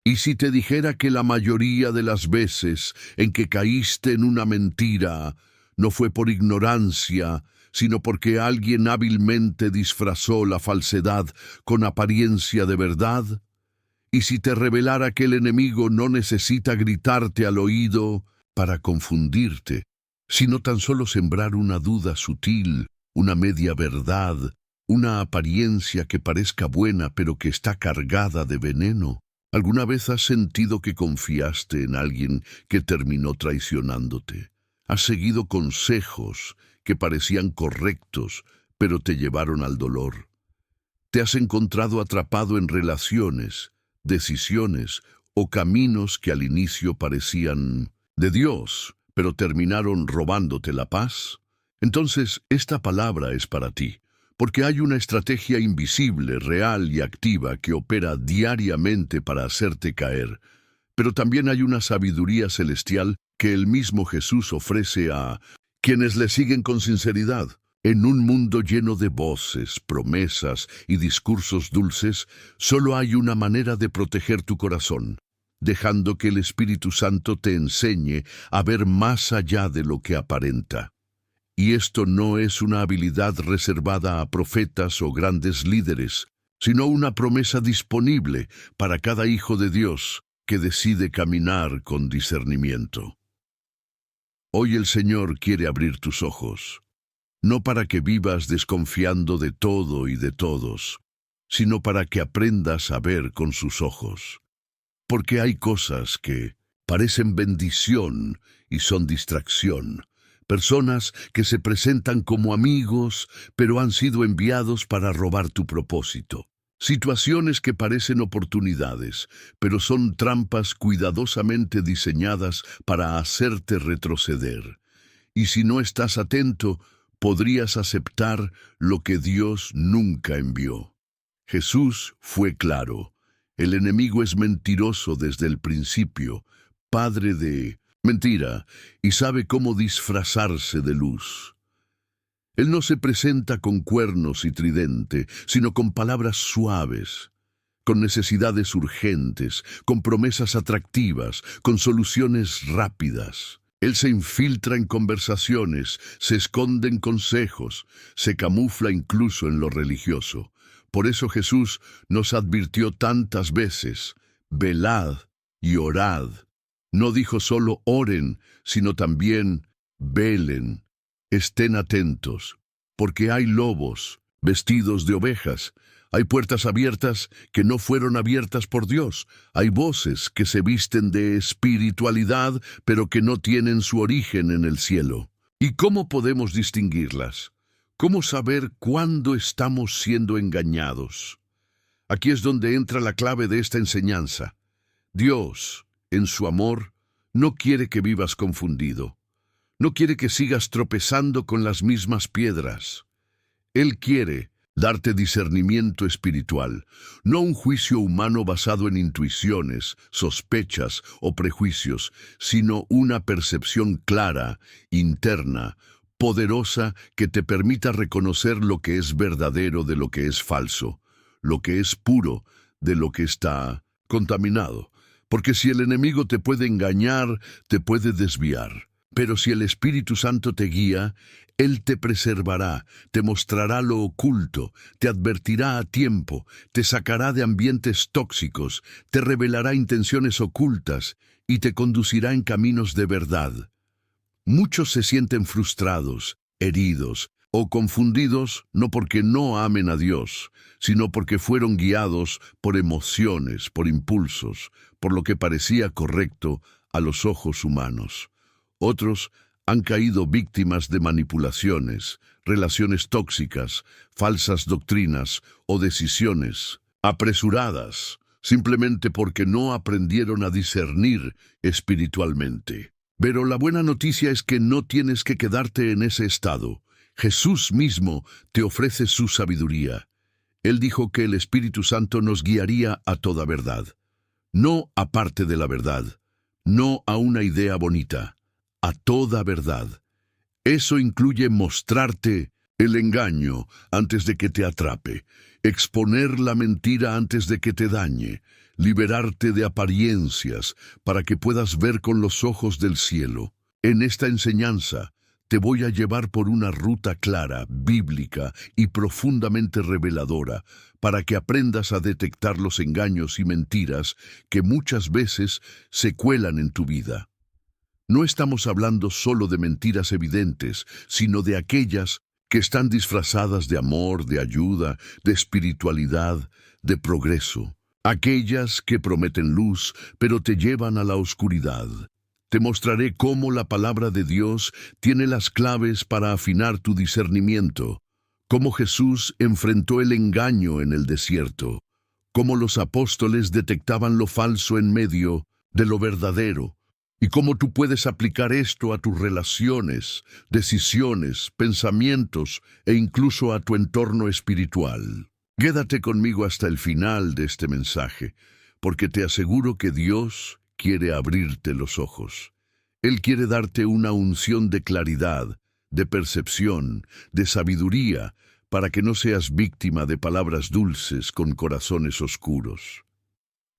Y si te dijera que la mayoría de las veces en que caíste en una mentira no fue por ignorancia, sino porque alguien hábilmente disfrazó la falsedad con apariencia de verdad? Y si te revelara que el enemigo no necesita gritarte al oído para confundirte, sino tan solo sembrar una duda sutil, una media verdad, una apariencia que parezca buena pero que está cargada de veneno. ¿Alguna vez has sentido que confiaste en alguien que terminó traicionándote? ¿Has seguido consejos que parecían correctos pero te llevaron al dolor? ¿Te has encontrado atrapado en relaciones, decisiones o caminos que al inicio parecían de Dios, pero terminaron robándote la paz? Entonces, esta palabra es para ti, porque hay una estrategia invisible, real y activa que opera diariamente para hacerte caer, pero también hay una sabiduría celestial que el mismo Jesús ofrece a quienes le siguen con sinceridad. En un mundo lleno de voces, promesas y discursos dulces, solo hay una manera de proteger tu corazón, dejando que el Espíritu Santo te enseñe a ver más allá de lo que aparenta. Y esto no es una habilidad reservada a profetas o grandes líderes, sino una promesa disponible para cada hijo de Dios que decide caminar con discernimiento. Hoy el Señor quiere abrir tus ojos, no para que vivas desconfiando de todo y de todos, sino para que aprendas a ver con sus ojos. Porque hay cosas que parecen bendición y son distracción. Personas que se presentan como amigos, pero han sido enviados para robar tu propósito. Situaciones que parecen oportunidades, pero son trampas cuidadosamente diseñadas para hacerte retroceder. Y si no estás atento, podrías aceptar lo que Dios nunca envió. Jesús fue claro. El enemigo es mentiroso desde el principio, padre de mentira, y sabe cómo disfrazarse de luz. Él no se presenta con cuernos y tridente, sino con palabras suaves, con necesidades urgentes, con promesas atractivas, con soluciones rápidas. Él se infiltra en conversaciones, se esconde en consejos, se camufla incluso en lo religioso. Por eso Jesús nos advirtió tantas veces: velad y orad. No dijo solo oren, sino también velen. Estén atentos, porque hay lobos vestidos de ovejas. Hay puertas abiertas que no fueron abiertas por Dios. Hay voces que se visten de espiritualidad, pero que no tienen su origen en el cielo. ¿Y cómo podemos distinguirlas? ¿Cómo saber cuándo estamos siendo engañados? Aquí es donde entra la clave de esta enseñanza. Dios, en su amor, no quiere que vivas confundido. No quiere que sigas tropezando con las mismas piedras. Él quiere darte discernimiento espiritual, no un juicio humano basado en intuiciones, sospechas o prejuicios, sino una percepción clara, interna, poderosa, que te permita reconocer lo que es verdadero de lo que es falso, lo que es puro de lo que está contaminado. Porque si el enemigo te puede engañar, te puede desviar. Pero si el Espíritu Santo te guía, Él te preservará, te mostrará lo oculto, te advertirá a tiempo, te sacará de ambientes tóxicos, te revelará intenciones ocultas y te conducirá en caminos de verdad. Muchos se sienten frustrados, heridos o confundidos no porque no amen a Dios, sino porque fueron guiados por emociones, por impulsos, por lo que parecía correcto a los ojos humanos. Otros han caído víctimas de manipulaciones, relaciones tóxicas, falsas doctrinas o decisiones apresuradas, simplemente porque no aprendieron a discernir espiritualmente. Pero la buena noticia es que no tienes que quedarte en ese estado. Jesús mismo te ofrece su sabiduría. Él dijo que el Espíritu Santo nos guiaría a toda verdad. No a parte de la verdad, no a una idea bonita, a toda verdad. Eso incluye mostrarte el engaño antes de que te atrape, exponer la mentira antes de que te dañe, liberarte de apariencias para que puedas ver con los ojos del cielo. En esta enseñanza te voy a llevar por una ruta clara, bíblica y profundamente reveladora para que aprendas a detectar los engaños y mentiras que muchas veces se cuelan en tu vida. No estamos hablando solo de mentiras evidentes, sino de aquellas que están disfrazadas de amor, de ayuda, de espiritualidad, de progreso. Aquellas que prometen luz, pero te llevan a la oscuridad. Te mostraré cómo la palabra de Dios tiene las claves para afinar tu discernimiento, cómo Jesús enfrentó el engaño en el desierto, cómo los apóstoles detectaban lo falso en medio de lo verdadero, y cómo tú puedes aplicar esto a tus relaciones, decisiones, pensamientos e incluso a tu entorno espiritual. Quédate conmigo hasta el final de este mensaje, porque te aseguro que Dios quiere abrirte los ojos. Él quiere darte una unción de claridad, de percepción, de sabiduría, para que no seas víctima de palabras dulces con corazones oscuros.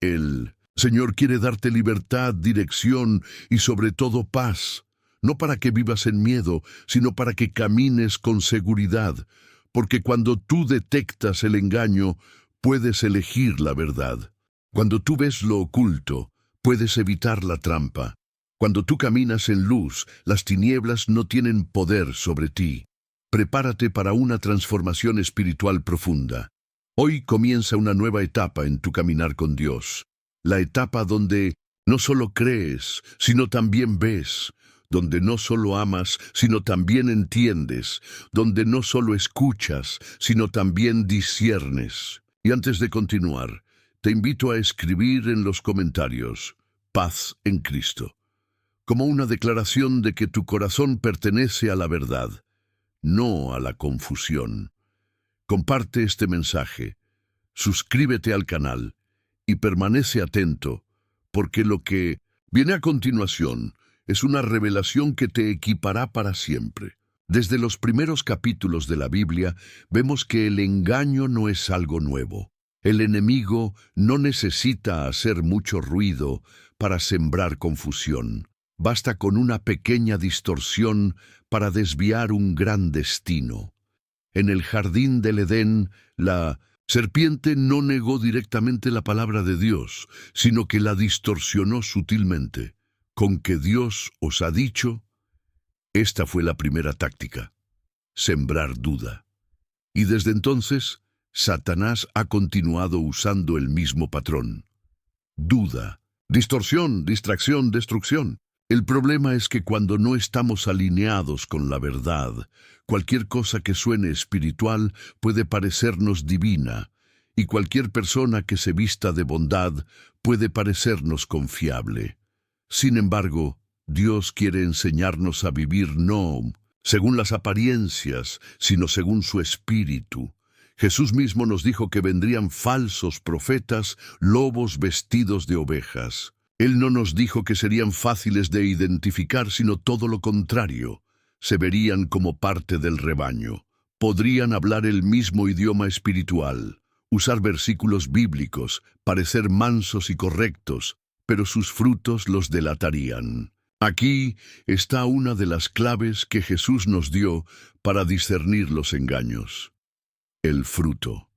El Señor quiere darte libertad, dirección y sobre todo paz, no para que vivas en miedo, sino para que camines con seguridad, porque cuando tú detectas el engaño, puedes elegir la verdad. Cuando tú ves lo oculto, puedes evitar la trampa. Cuando tú caminas en luz, las tinieblas no tienen poder sobre ti. Prepárate para una transformación espiritual profunda. Hoy comienza una nueva etapa en tu caminar con Dios. La etapa donde no solo crees, sino también ves, donde no solo amas, sino también entiendes, donde no solo escuchas, sino también disciernes. Y antes de continuar, te invito a escribir en los comentarios, paz en Cristo, como una declaración de que tu corazón pertenece a la verdad, no a la confusión. Comparte este mensaje, suscríbete al canal y permanece atento, porque lo que viene a continuación es una revelación que te equipará para siempre. Desde los primeros capítulos de la Biblia vemos que el engaño no es algo nuevo. El enemigo no necesita hacer mucho ruido para sembrar confusión. Basta con una pequeña distorsión para desviar un gran destino. En el jardín del Edén, la serpiente no negó directamente la palabra de Dios, sino que la distorsionó sutilmente. Con que Dios os ha dicho, esta fue la primera táctica: sembrar duda. Y desde entonces, Satanás ha continuado usando el mismo patrón. Duda, distorsión, distracción, destrucción. El problema es que cuando no estamos alineados con la verdad, cualquier cosa que suene espiritual puede parecernos divina, y cualquier persona que se vista de bondad puede parecernos confiable. Sin embargo, Dios quiere enseñarnos a vivir no según las apariencias, sino según su espíritu. Jesús mismo nos dijo que vendrían falsos profetas, lobos vestidos de ovejas. Él no nos dijo que serían fáciles de identificar, sino todo lo contrario. Se verían como parte del rebaño. Podrían hablar el mismo idioma espiritual, usar versículos bíblicos, parecer mansos y correctos, pero sus frutos los delatarían. Aquí está una de las claves que Jesús nos dio para discernir los engaños. El fruto.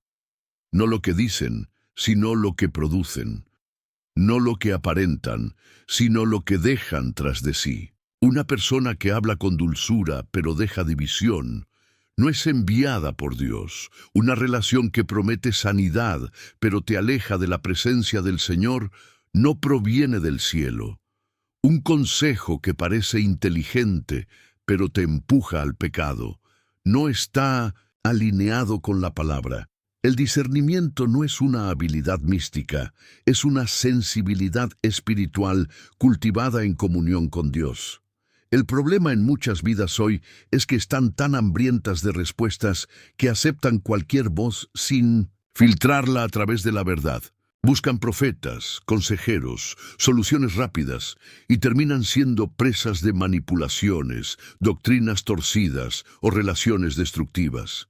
No lo que dicen, sino lo que producen. No lo que aparentan, sino lo que dejan tras de sí. Una persona que habla con dulzura, pero deja división, no es enviada por Dios. Una relación que promete sanidad, pero te aleja de la presencia del Señor, no proviene del cielo. Un consejo que parece inteligente, pero te empuja al pecado, no está alineado con la palabra. El discernimiento no es una habilidad mística, es una sensibilidad espiritual cultivada en comunión con Dios. El problema en muchas vidas hoy es que están tan hambrientas de respuestas que aceptan cualquier voz sin filtrarla a través de la verdad. Buscan profetas, consejeros, soluciones rápidas y terminan siendo presas de manipulaciones, doctrinas torcidas o relaciones destructivas.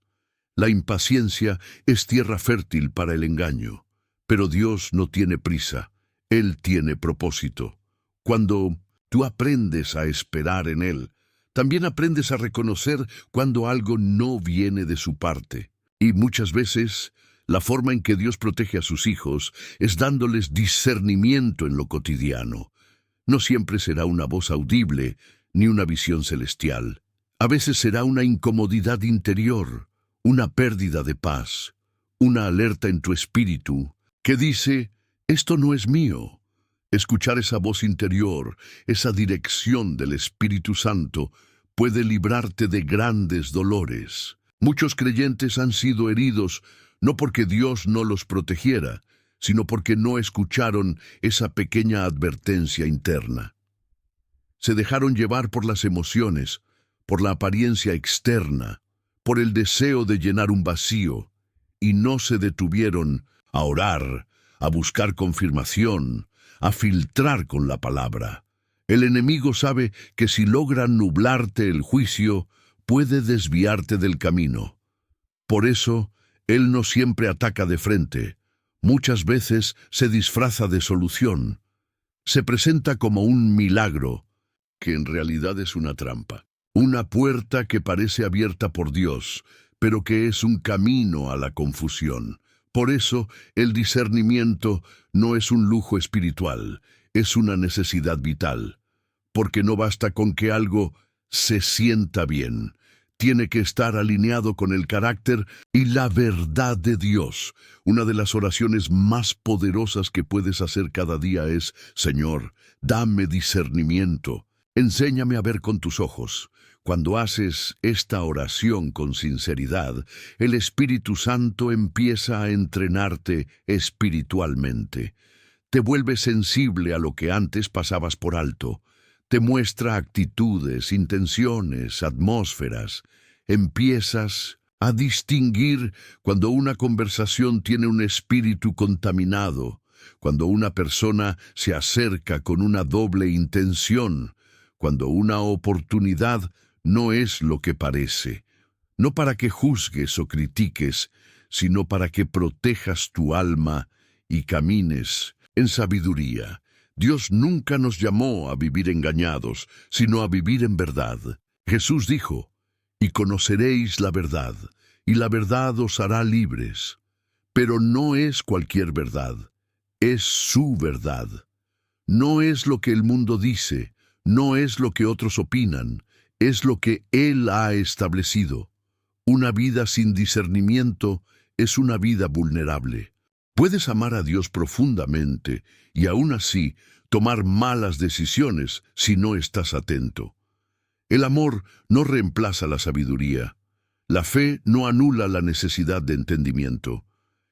La impaciencia es tierra fértil para el engaño. Pero Dios no tiene prisa, Él tiene propósito. Cuando tú aprendes a esperar en Él, también aprendes a reconocer cuando algo no viene de su parte. Y muchas veces, la forma en que Dios protege a sus hijos es dándoles discernimiento en lo cotidiano. No siempre será una voz audible ni una visión celestial. A veces será una incomodidad interior, una pérdida de paz, una alerta en tu espíritu que dice, esto no es mío. Escuchar esa voz interior, esa dirección del Espíritu Santo, puede librarte de grandes dolores. Muchos creyentes han sido heridos no porque Dios no los protegiera, sino porque no escucharon esa pequeña advertencia interna. Se dejaron llevar por las emociones, por la apariencia externa, por el deseo de llenar un vacío, y no se detuvieron a orar, a buscar confirmación, a filtrar con la palabra. El enemigo sabe que si logra nublarte el juicio, puede desviarte del camino. Por eso, él no siempre ataca de frente. Muchas veces se disfraza de solución. Se presenta como un milagro, que en realidad es una trampa. Una puerta que parece abierta por Dios, pero que es un camino a la confusión. Por eso, el discernimiento no es un lujo espiritual, es una necesidad vital. Porque no basta con que algo se sienta bien. Tiene que estar alineado con el carácter y la verdad de Dios. Una de las oraciones más poderosas que puedes hacer cada día es, Señor, dame discernimiento. Enséñame a ver con tus ojos. Cuando haces esta oración con sinceridad, el Espíritu Santo empieza a entrenarte espiritualmente. Te vuelves sensible a lo que antes pasabas por alto. Te muestra actitudes, intenciones, atmósferas. Empiezas a distinguir cuando una conversación tiene un espíritu contaminado, cuando una persona se acerca con una doble intención, cuando una oportunidad no es lo que parece. No para que juzgues o critiques, sino para que protejas tu alma y camines en sabiduría. Dios nunca nos llamó a vivir engañados, sino a vivir en verdad. Jesús dijo, y conoceréis la verdad, y la verdad os hará libres. Pero no es cualquier verdad, es su verdad. No es lo que el mundo dice, no es lo que otros opinan, es lo que Él ha establecido. Una vida sin discernimiento es una vida vulnerable. Puedes amar a Dios profundamente y aún así tomar malas decisiones si no estás atento. El amor no reemplaza la sabiduría. La fe no anula la necesidad de entendimiento.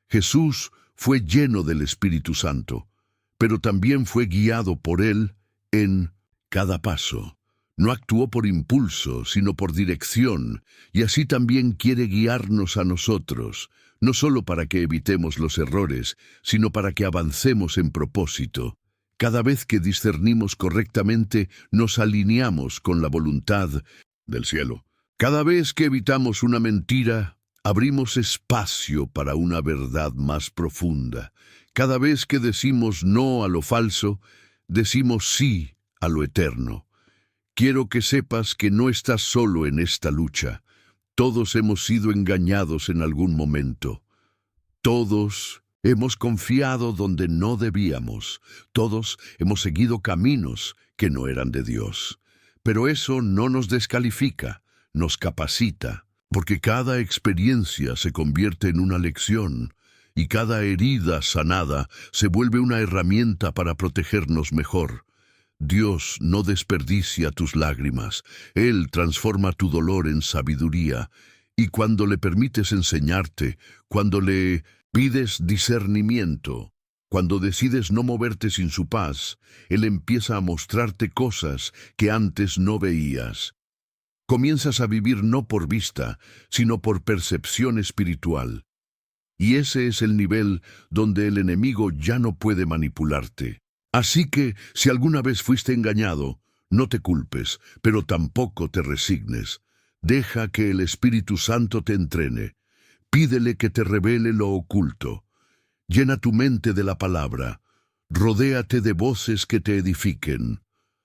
Jesús fue lleno del Espíritu Santo, pero también fue guiado por Él en cada paso. No actuó por impulso, sino por dirección, y así también quiere guiarnos a nosotros, no solo para que evitemos los errores, sino para que avancemos en propósito. Cada vez que discernimos correctamente, nos alineamos con la voluntad del cielo. Cada vez que evitamos una mentira, abrimos espacio para una verdad más profunda. Cada vez que decimos no a lo falso, decimos sí a lo eterno. Quiero que sepas que no estás solo en esta lucha. Todos hemos sido engañados en algún momento. Todos hemos confiado donde no debíamos. Todos hemos seguido caminos que no eran de Dios. Pero eso no nos descalifica, nos capacita, porque cada experiencia se convierte en una lección y cada herida sanada se vuelve una herramienta para protegernos mejor. Dios no desperdicia tus lágrimas, Él transforma tu dolor en sabiduría, y cuando le permites enseñarte, cuando le pides discernimiento, cuando decides no moverte sin su paz, Él empieza a mostrarte cosas que antes no veías. Comienzas a vivir no por vista, sino por percepción espiritual. Y ese es el nivel donde el enemigo ya no puede manipularte. Así que, si alguna vez fuiste engañado, no te culpes, pero tampoco te resignes. Deja que el Espíritu Santo te entrene. Pídele que te revele lo oculto. Llena tu mente de la palabra. Rodéate de voces que te edifiquen.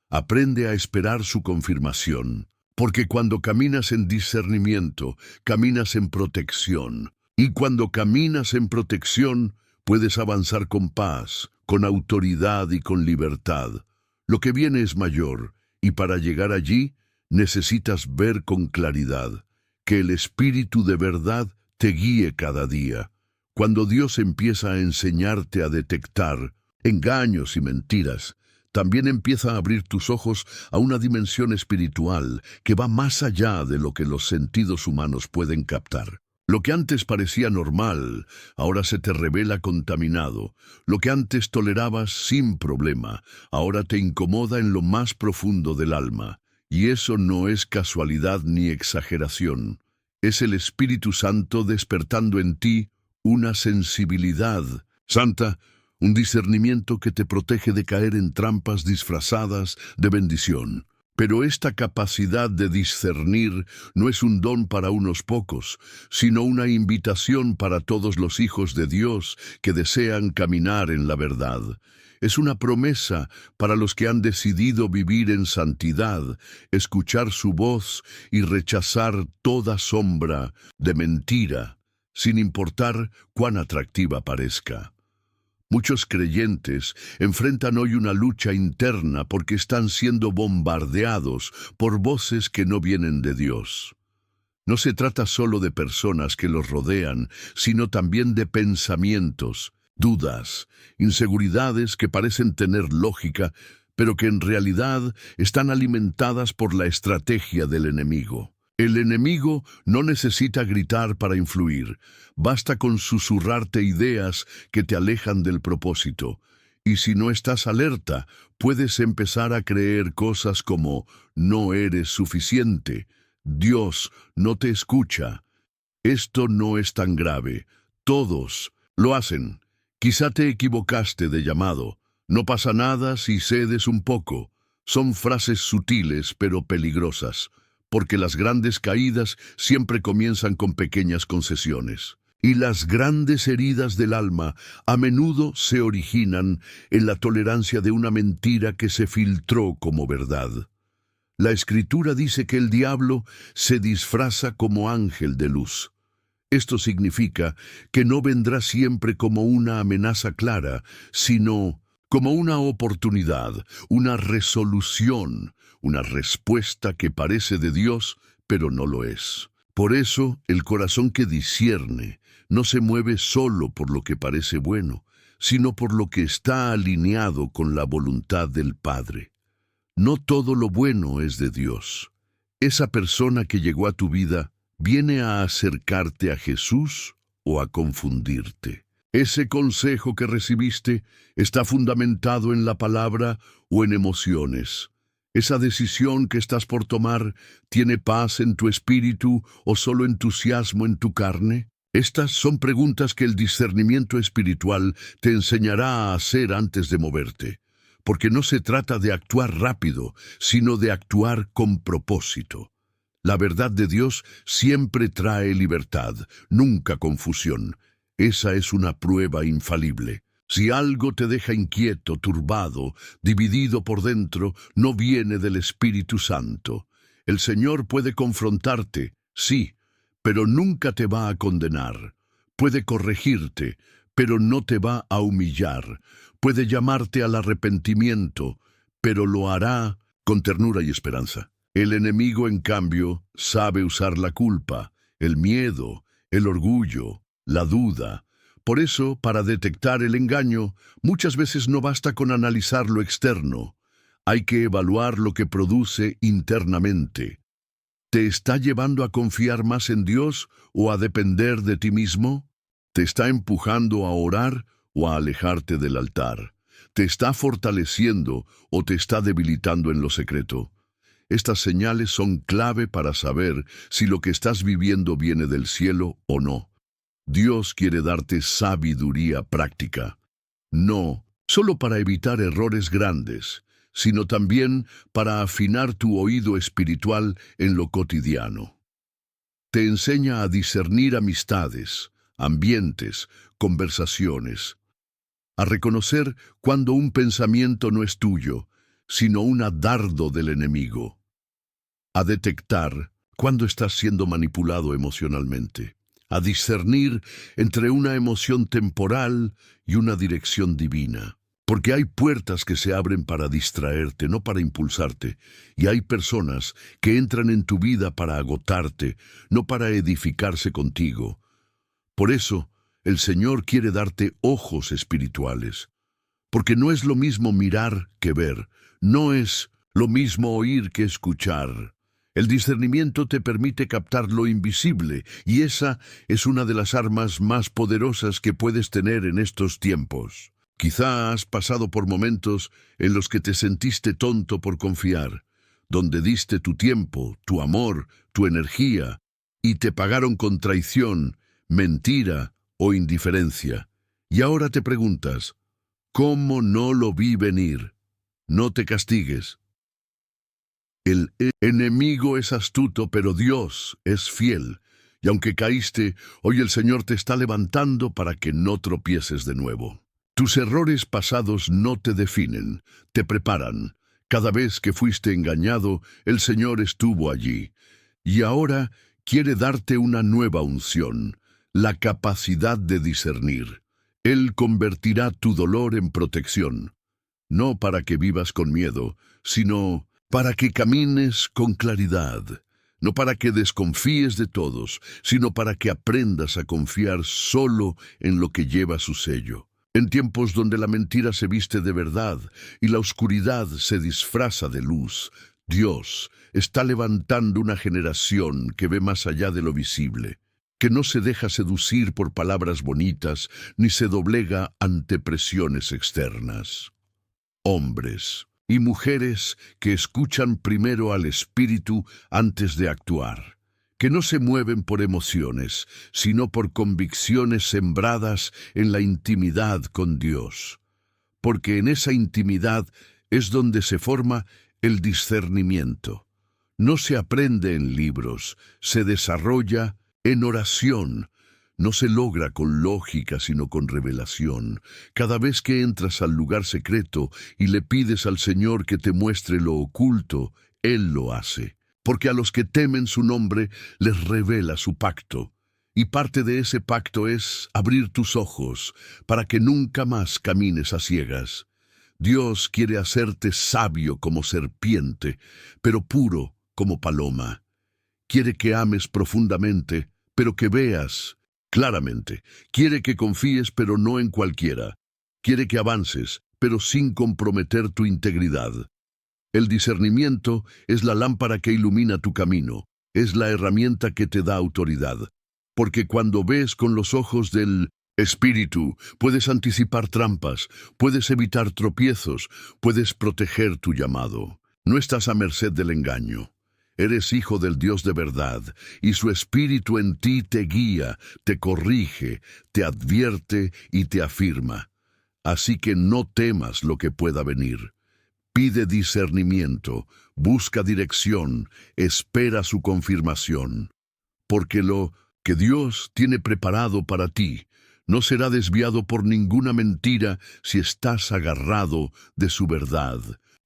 Aprende a esperar su confirmación, porque cuando caminas en discernimiento, caminas en protección. Y cuando caminas en protección, puedes avanzar con paz, con autoridad y con libertad. Lo que viene es mayor, y para llegar allí, necesitas ver con claridad, que el Espíritu de verdad te guíe cada día. Cuando Dios empieza a enseñarte a detectar engaños y mentiras, también empieza a abrir tus ojos a una dimensión espiritual que va más allá de lo que los sentidos humanos pueden captar. Lo que antes parecía normal, ahora se te revela contaminado. Lo que antes tolerabas sin problema, ahora te incomoda en lo más profundo del alma. Y eso no es casualidad ni exageración. Es el Espíritu Santo despertando en ti una sensibilidad santa, un discernimiento que te protege de caer en trampas disfrazadas de bendición. Pero esta capacidad de discernir no es un don para unos pocos, sino una invitación para todos los hijos de Dios que desean caminar en la verdad. Es una promesa para los que han decidido vivir en santidad, escuchar su voz y rechazar toda sombra de mentira, sin importar cuán atractiva parezca. Muchos creyentes enfrentan hoy una lucha interna porque están siendo bombardeados por voces que no vienen de Dios. No se trata solo de personas que los rodean, sino también de pensamientos, dudas, inseguridades que parecen tener lógica, pero que en realidad están alimentadas por la estrategia del enemigo. El enemigo no necesita gritar para influir, basta con susurrarte ideas que te alejan del propósito. Y si no estás alerta, puedes empezar a creer cosas como no eres suficiente, Dios no te escucha. Esto no es tan grave, todos lo hacen. Quizá te equivocaste de llamado, no pasa nada si cedes un poco. Son frases sutiles pero peligrosas, porque las grandes caídas siempre comienzan con pequeñas concesiones. Y las grandes heridas del alma a menudo se originan en la tolerancia de una mentira que se filtró como verdad. La Escritura dice que el diablo se disfraza como ángel de luz. Esto significa que no vendrá siempre como una amenaza clara, sino como una oportunidad, una resolución, una respuesta que parece de Dios, pero no lo es. Por eso, el corazón que discierne no se mueve solo por lo que parece bueno, sino por lo que está alineado con la voluntad del Padre. No todo lo bueno es de Dios. Esa persona que llegó a tu vida viene a acercarte a Jesús o a confundirte. Ese consejo que recibiste está fundamentado en la palabra o en emociones. Esa decisión que estás por tomar tiene paz en tu espíritu o solo entusiasmo en tu carne. Estas son preguntas que el discernimiento espiritual te enseñará a hacer antes de moverte, porque no se trata de actuar rápido, sino de actuar con propósito. La verdad de Dios siempre trae libertad, nunca confusión. Esa es una prueba infalible. Si algo te deja inquieto, turbado, dividido por dentro, no viene del Espíritu Santo. El Señor puede confrontarte, sí, pero nunca te va a condenar. Puede corregirte, pero no te va a humillar. Puede llamarte al arrepentimiento, pero lo hará con ternura y esperanza. El enemigo, en cambio, sabe usar la culpa, el miedo, el orgullo, la duda. Por eso, para detectar el engaño, muchas veces no basta con analizar lo externo. Hay que evaluar lo que produce internamente. ¿Te está llevando a confiar más en Dios o a depender de ti mismo? ¿Te está empujando a orar o a alejarte del altar? ¿Te está fortaleciendo o te está debilitando en lo secreto? Estas señales son clave para saber si lo que estás viviendo viene del cielo o no. Dios quiere darte sabiduría práctica, no solo para evitar errores grandes, sino también para afinar tu oído espiritual en lo cotidiano. Te enseña a discernir amistades, ambientes, conversaciones. a reconocer cuando un pensamiento no es tuyo, sino un dardo del enemigo, a detectar cuando estás siendo manipulado emocionalmente, a discernir entre una emoción temporal y una dirección divina. Porque hay puertas que se abren para distraerte, no para impulsarte, y hay personas que entran en tu vida para agotarte, no para edificarse contigo. Por eso, el Señor quiere darte ojos espirituales, porque no es lo mismo mirar que ver, no es lo mismo oír que escuchar. El discernimiento te permite captar lo invisible, y esa es una de las armas más poderosas que puedes tener en estos tiempos. Quizá has pasado por momentos en los que te sentiste tonto por confiar, donde diste tu tiempo, tu amor, tu energía, y te pagaron con traición, mentira o indiferencia. Y ahora te preguntas, ¿cómo no lo vi venir? No te castigues. El enemigo es astuto, pero Dios es fiel. Y aunque caíste, hoy el Señor te está levantando para que no tropieces de nuevo. Tus errores pasados no te definen, te preparan. Cada vez que fuiste engañado, el Señor estuvo allí. Y ahora quiere darte una nueva unción, la capacidad de discernir. Él convertirá tu dolor en protección, no para que vivas con miedo, sino para que camines con claridad, no para que desconfíes de todos, sino para que aprendas a confiar solo en lo que lleva su sello. En tiempos donde la mentira se viste de verdad y la oscuridad se disfraza de luz, Dios está levantando una generación que ve más allá de lo visible, que no se deja seducir por palabras bonitas ni se doblega ante presiones externas. Hombres y mujeres que escuchan primero al Espíritu antes de actuar, que no se mueven por emociones, sino por convicciones sembradas en la intimidad con Dios, porque en esa intimidad es donde se forma el discernimiento. No se aprende en libros, se desarrolla en oración. No se logra con lógica, sino con revelación. Cada vez que entras al lugar secreto y le pides al Señor que te muestre lo oculto, Él lo hace. Porque a los que temen su nombre les revela su pacto. Y parte de ese pacto es abrir tus ojos para que nunca más camines a ciegas. Dios quiere hacerte sabio como serpiente, pero puro como paloma. Quiere que ames profundamente, pero que veas claramente. Quiere que confíes, pero no en cualquiera. Quiere que avances, pero sin comprometer tu integridad. El discernimiento es la lámpara que ilumina tu camino, es la herramienta que te da autoridad. Porque cuando ves con los ojos del Espíritu, puedes anticipar trampas, puedes evitar tropiezos, puedes proteger tu llamado. No estás a merced del engaño. Eres hijo del Dios de verdad, y su Espíritu en ti te guía, te corrige, te advierte y te afirma. Así que no temas lo que pueda venir. Pide discernimiento, busca dirección, espera su confirmación. Porque lo que Dios tiene preparado para ti no será desviado por ninguna mentira si estás agarrado de su verdad.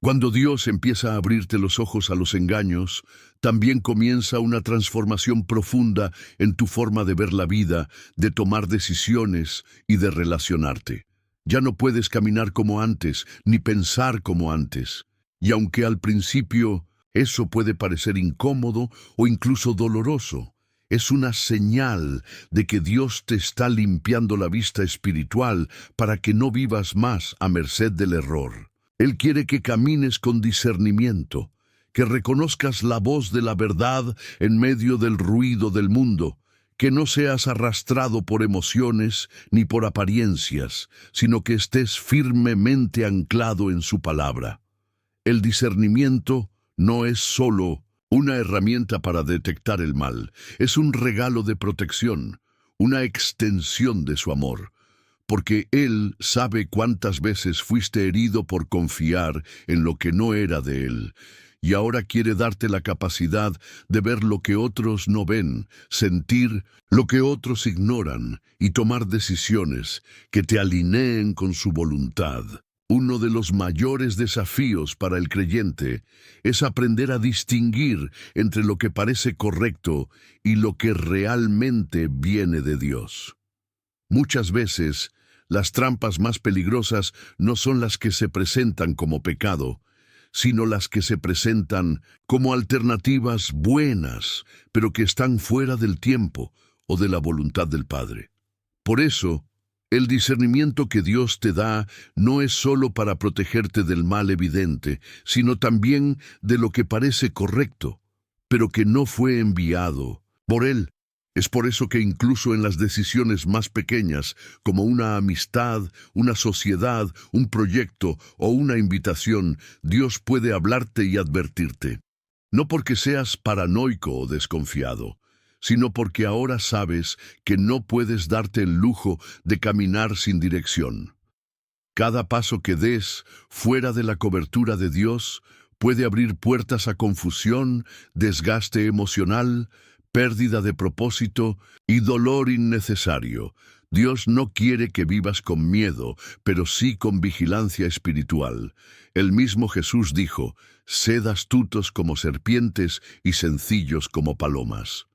Cuando Dios empieza a abrirte los ojos a los engaños, también comienza una transformación profunda en tu forma de ver la vida, de tomar decisiones y de relacionarte. Ya no puedes caminar como antes, ni pensar como antes. Y aunque al principio eso puede parecer incómodo o incluso doloroso, es una señal de que Dios te está limpiando la vista espiritual para que no vivas más a merced del error. Él quiere que camines con discernimiento, que reconozcas la voz de la verdad en medio del ruido del mundo, que no seas arrastrado por emociones ni por apariencias, sino que estés firmemente anclado en su palabra. El discernimiento no es solo una herramienta para detectar el mal, es un regalo de protección, una extensión de su amor. porque Él sabe cuántas veces fuiste herido por confiar en lo que no era de Él. Y ahora quiere darte la capacidad de ver lo que otros no ven, sentir lo que otros ignoran y tomar decisiones que te alineen con su voluntad. Uno de los mayores desafíos para el creyente es aprender a distinguir entre lo que parece correcto y lo que realmente viene de Dios. Muchas veces, las trampas más peligrosas no son las que se presentan como pecado, sino las que se presentan como alternativas buenas, pero que están fuera del tiempo o de la voluntad del Padre. Por eso, el discernimiento que Dios te da no es solo para protegerte del mal evidente, sino también de lo que parece correcto, pero que no fue enviado por Él. Es por eso que incluso en las decisiones más pequeñas, como una amistad, una sociedad, un proyecto o una invitación, Dios puede hablarte y advertirte. No porque seas paranoico o desconfiado, sino porque ahora sabes que no puedes darte el lujo de caminar sin dirección. Cada paso que des fuera de la cobertura de Dios puede abrir puertas a confusión, desgaste emocional, pérdida de propósito y dolor innecesario. Dios no quiere que vivas con miedo, pero sí con vigilancia espiritual. El mismo Jesús dijo: «Sed astutos como serpientes y sencillos como palomas».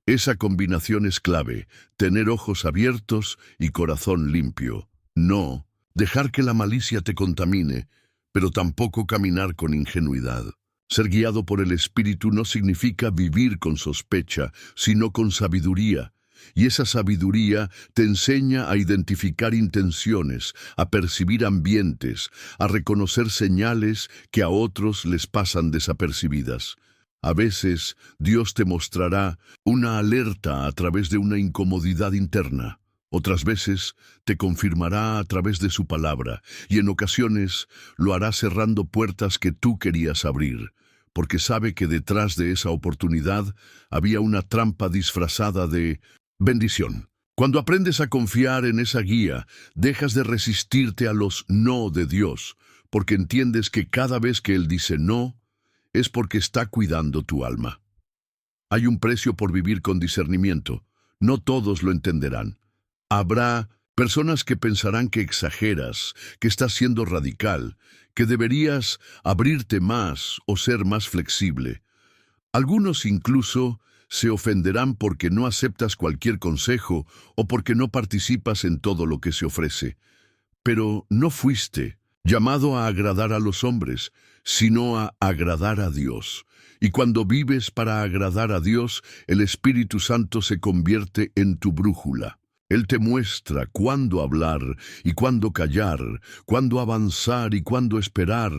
Esa combinación es clave: tener ojos abiertos y corazón limpio. No dejar que la malicia te contamine, pero tampoco caminar con ingenuidad. Ser guiado por el Espíritu no significa vivir con sospecha, sino con sabiduría. Y esa sabiduría te enseña a identificar intenciones, a percibir ambientes, a reconocer señales que a otros les pasan desapercibidas. A veces, Dios te mostrará una alerta a través de una incomodidad interna. Otras veces, te confirmará a través de su palabra, y en ocasiones lo hará cerrando puertas que tú querías abrir, porque sabe que detrás de esa oportunidad había una trampa disfrazada de bendición. Cuando aprendes a confiar en esa guía, dejas de resistirte a los no de Dios, porque entiendes que cada vez que Él dice no, es porque está cuidando tu alma. Hay un precio por vivir con discernimiento. No todos lo entenderán. Habrá personas que pensarán que exageras, que estás siendo radical, que deberías abrirte más o ser más flexible. Algunos incluso se ofenderán porque no aceptas cualquier consejo o porque no participas en todo lo que se ofrece. Pero no fuiste llamado a agradar a los hombres, sino a agradar a Dios. Y cuando vives para agradar a Dios, el Espíritu Santo se convierte en tu brújula. Él te muestra cuándo hablar y cuándo callar, cuándo avanzar y cuándo esperar,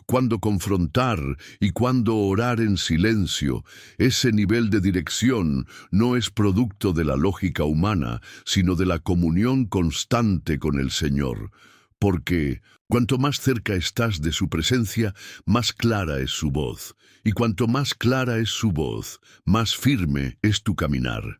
cuándo confrontar y cuándo orar en silencio. Ese nivel de dirección no es producto de la lógica humana, sino de la comunión constante con el Señor. Porque cuanto más cerca estás de su presencia, más clara es su voz. Y cuanto más clara es su voz, más firme es tu caminar.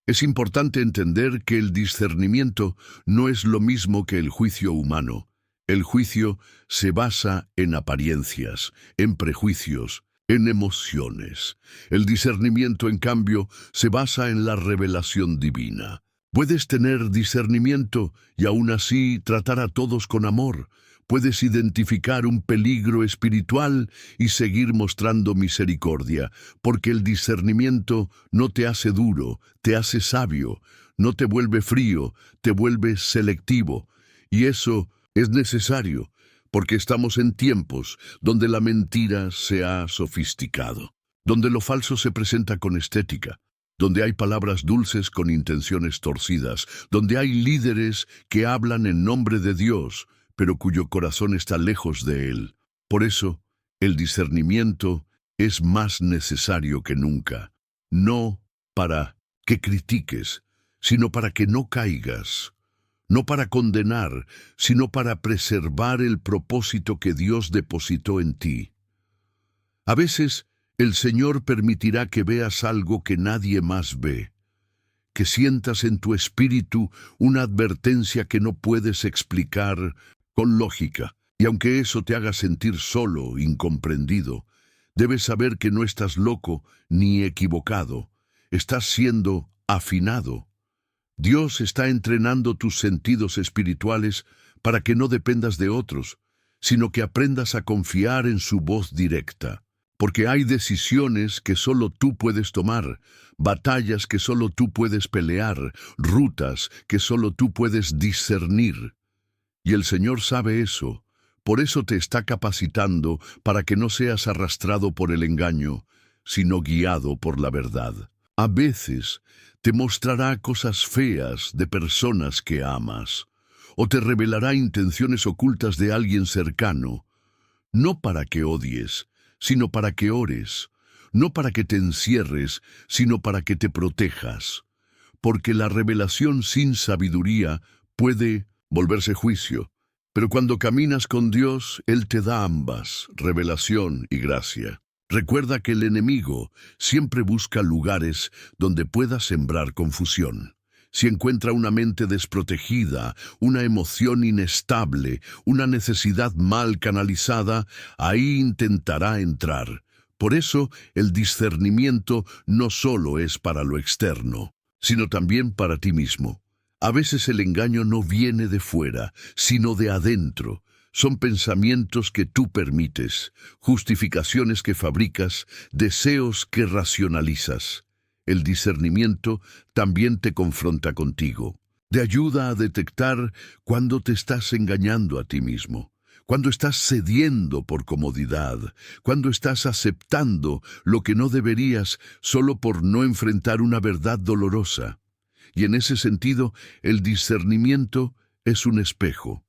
Es importante entender que el discernimiento no es lo mismo que el juicio humano. El juicio se basa en apariencias, en prejuicios, en emociones. El discernimiento, en cambio, se basa en la revelación divina. Puedes tener discernimiento y aún así tratar a todos con amor. Puedes identificar un peligro espiritual y seguir mostrando misericordia, porque el discernimiento no te hace duro, te hace sabio, no te vuelve frío, te vuelve selectivo. Y eso es necesario, porque estamos en tiempos donde la mentira se ha sofisticado, donde lo falso se presenta con estética, donde hay palabras dulces con intenciones torcidas, donde hay líderes que hablan en nombre de Dios, pero cuyo corazón está lejos de Él. Por eso, el discernimiento es más necesario que nunca, no para que critiques, sino para que no caigas, no para condenar, sino para preservar el propósito que Dios depositó en ti. A veces, el Señor permitirá que veas algo que nadie más ve, que sientas en tu espíritu una advertencia que no puedes explicar con lógica. Y aunque eso te haga sentir solo, incomprendido, debes saber que no estás loco ni equivocado. Estás siendo afinado. Dios está entrenando tus sentidos espirituales para que no dependas de otros, sino que aprendas a confiar en su voz directa. Porque hay decisiones que solo tú puedes tomar, batallas que solo tú puedes pelear, rutas que solo tú puedes discernir. Y el Señor sabe eso. Por eso te está capacitando para que no seas arrastrado por el engaño, sino guiado por la verdad. A veces te mostrará cosas feas de personas que amas, o te revelará intenciones ocultas de alguien cercano, no para que odies, sino para que ores, no para que te encierres, sino para que te protejas, porque la revelación sin sabiduría puede volverse juicio, pero cuando caminas con Dios, Él te da ambas, revelación y gracia. Recuerda que el enemigo siempre busca lugares donde pueda sembrar confusión. Si encuentra una mente desprotegida, una emoción inestable, una necesidad mal canalizada, ahí intentará entrar. Por eso, el discernimiento no solo es para lo externo, sino también para ti mismo. A veces el engaño no viene de fuera, sino de adentro. Son pensamientos que tú permites, justificaciones que fabricas, deseos que racionalizas. El discernimiento también te confronta contigo. Te ayuda a detectar cuando te estás engañando a ti mismo, cuando estás cediendo por comodidad, cuando estás aceptando lo que no deberías solo por no enfrentar una verdad dolorosa. Y en ese sentido, el discernimiento es un espejo.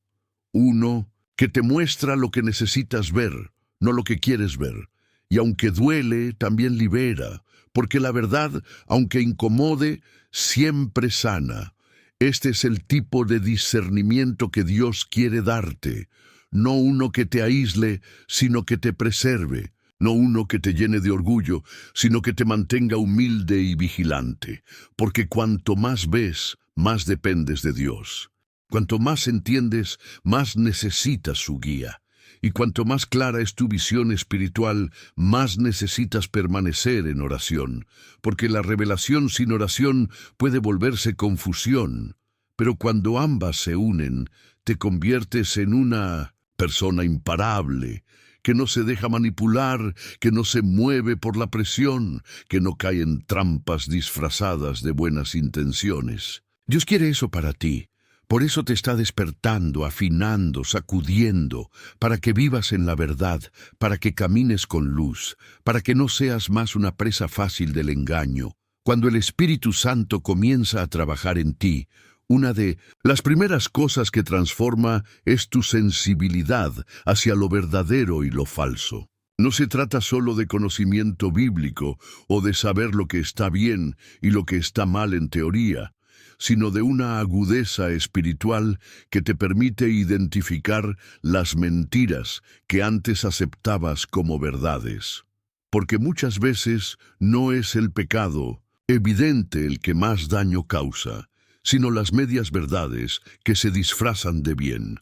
Uno que te muestra lo que necesitas ver, no lo que quieres ver. Y aunque duele, también libera, porque la verdad, aunque incomode, siempre sana. Este es el tipo de discernimiento que Dios quiere darte, no uno que te aísle, sino que te preserve, no uno que te llene de orgullo, sino que te mantenga humilde y vigilante, porque cuanto más ves, más dependes de Dios. Cuanto más entiendes, más necesitas su guía. Y cuanto más clara es tu visión espiritual, más necesitas permanecer en oración, porque la revelación sin oración puede volverse confusión. Pero cuando ambas se unen, te conviertes en una persona imparable, que no se deja manipular, que no se mueve por la presión, que no cae en trampas disfrazadas de buenas intenciones. Dios quiere eso para ti. Por eso te está despertando, afinando, sacudiendo, para que vivas en la verdad, para que camines con luz, para que no seas más una presa fácil del engaño. Cuando el Espíritu Santo comienza a trabajar en ti, una de las primeras cosas que transforma es tu sensibilidad hacia lo verdadero y lo falso. No se trata solo de conocimiento bíblico o de saber lo que está bien y lo que está mal en teoría, sino de una agudeza espiritual que te permite identificar las mentiras que antes aceptabas como verdades. Porque muchas veces no es el pecado evidente el que más daño causa, sino las medias verdades que se disfrazan de bien.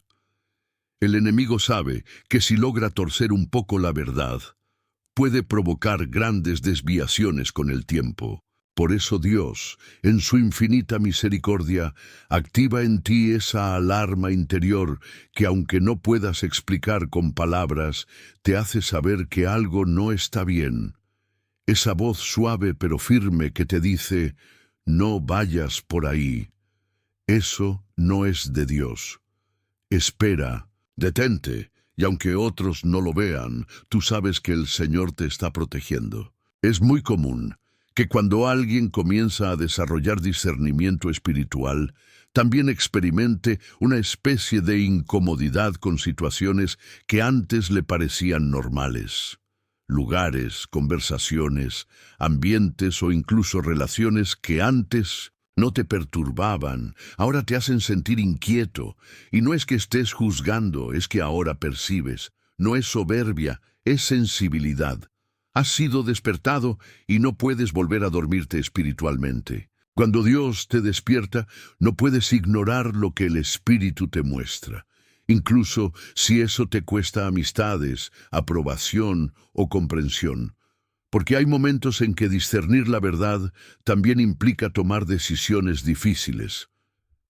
El enemigo sabe que si logra torcer un poco la verdad, puede provocar grandes desviaciones con el tiempo. Por eso Dios, en su infinita misericordia, activa en ti esa alarma interior que, aunque no puedas explicar con palabras, te hace saber que algo no está bien. Esa voz suave pero firme que te dice, no vayas por ahí. Eso no es de Dios. Espera, detente, y aunque otros no lo vean, tú sabes que el Señor te está protegiendo. Es muy común que cuando alguien comienza a desarrollar discernimiento espiritual, también experimente una especie de incomodidad con situaciones que antes le parecían normales. Lugares, conversaciones, ambientes o incluso relaciones que antes no te perturbaban, ahora te hacen sentir inquieto. Y no es que estés juzgando, es que ahora percibes. No es soberbia, es sensibilidad. Has sido despertado y no puedes volver a dormirte espiritualmente. Cuando Dios te despierta, no puedes ignorar lo que el Espíritu te muestra, incluso si eso te cuesta amistades, aprobación o comprensión. Porque hay momentos en que discernir la verdad también implica tomar decisiones difíciles.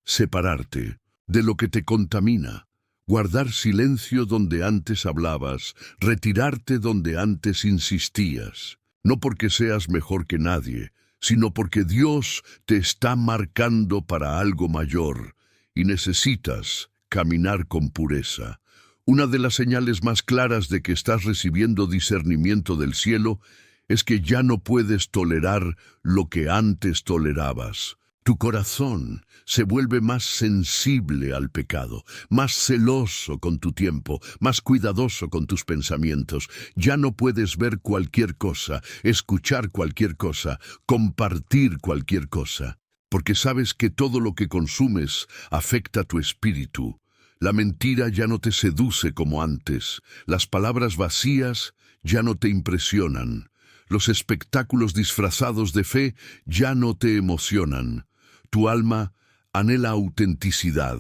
Separarte de lo que te contamina, guardar silencio donde antes hablabas, retirarte donde antes insistías. No porque seas mejor que nadie, sino porque Dios te está marcando para algo mayor y necesitas caminar con pureza. Una de las señales más claras de que estás recibiendo discernimiento del cielo es que ya no puedes tolerar lo que antes tolerabas. Tu corazón se vuelve más sensible al pecado, más celoso con tu tiempo, más cuidadoso con tus pensamientos. Ya no puedes ver cualquier cosa, escuchar cualquier cosa, compartir cualquier cosa, porque sabes que todo lo que consumes afecta tu espíritu. La mentira ya no te seduce como antes, las palabras vacías ya no te impresionan, los espectáculos disfrazados de fe ya no te emocionan. Tu alma anhela autenticidad,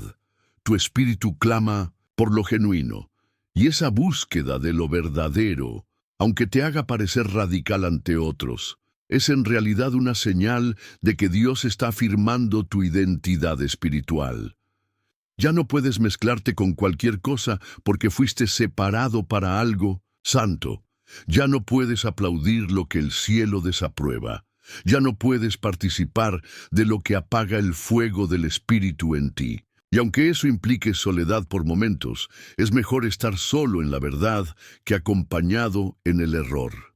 tu espíritu clama por lo genuino, y esa búsqueda de lo verdadero, aunque te haga parecer radical ante otros, es en realidad una señal de que Dios está afirmando tu identidad espiritual. Ya no puedes mezclarte con cualquier cosa porque fuiste separado para algo santo. Ya no puedes aplaudir lo que el cielo desaprueba. Ya no puedes participar de lo que apaga el fuego del Espíritu en ti. Y aunque eso implique soledad por momentos, es mejor estar solo en la verdad que acompañado en el error.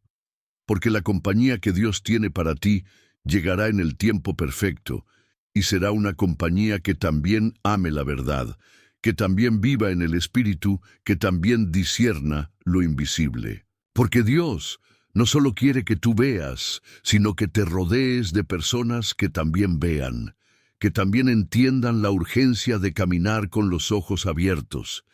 Porque la compañía que Dios tiene para ti llegará en el tiempo perfecto, y será una compañía que también ame la verdad, que también viva en el Espíritu, que también discierna lo invisible. Porque Dios no solo quiere que tú veas, sino que te rodees de personas que también vean, que también entiendan la urgencia de caminar con los ojos abiertos,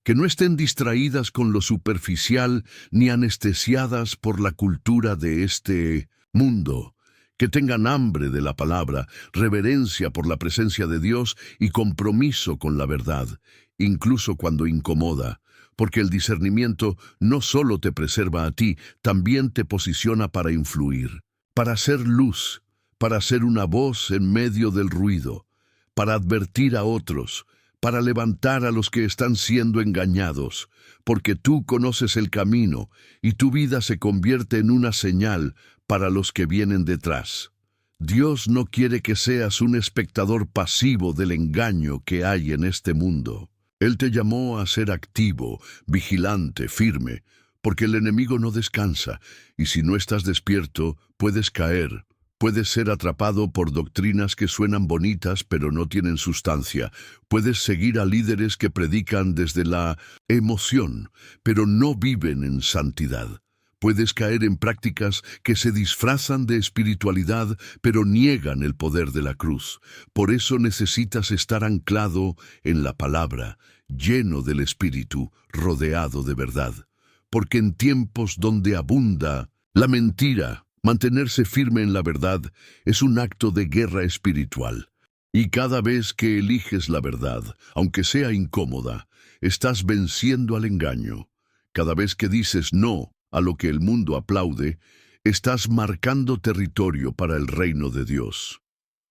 que no estén distraídas con lo superficial ni anestesiadas por la cultura de este mundo, que tengan hambre de la palabra, reverencia por la presencia de Dios y compromiso con la verdad, incluso cuando incomoda. Porque el discernimiento no solo te preserva a ti, también te posiciona para influir, para ser luz, para ser una voz en medio del ruido, para advertir a otros, para levantar a los que están siendo engañados, porque tú conoces el camino y tu vida se convierte en una señal para los que vienen detrás. Dios no quiere que seas un espectador pasivo del engaño que hay en este mundo. Él te llamó a ser activo, vigilante, firme, porque el enemigo no descansa, y si no estás despierto, puedes caer. Puedes ser atrapado por doctrinas que suenan bonitas pero no tienen sustancia. Puedes seguir a líderes que predican desde la emoción, pero no viven en santidad. Puedes caer en prácticas que se disfrazan de espiritualidad, pero niegan el poder de la cruz. Por eso necesitas estar anclado en la palabra, lleno del Espíritu, rodeado de verdad. Porque en tiempos donde abunda la mentira, mantenerse firme en la verdad es un acto de guerra espiritual. Y cada vez que eliges la verdad, aunque sea incómoda, estás venciendo al engaño. Cada vez que dices no a lo que el mundo aplaude, estás marcando territorio para el reino de Dios.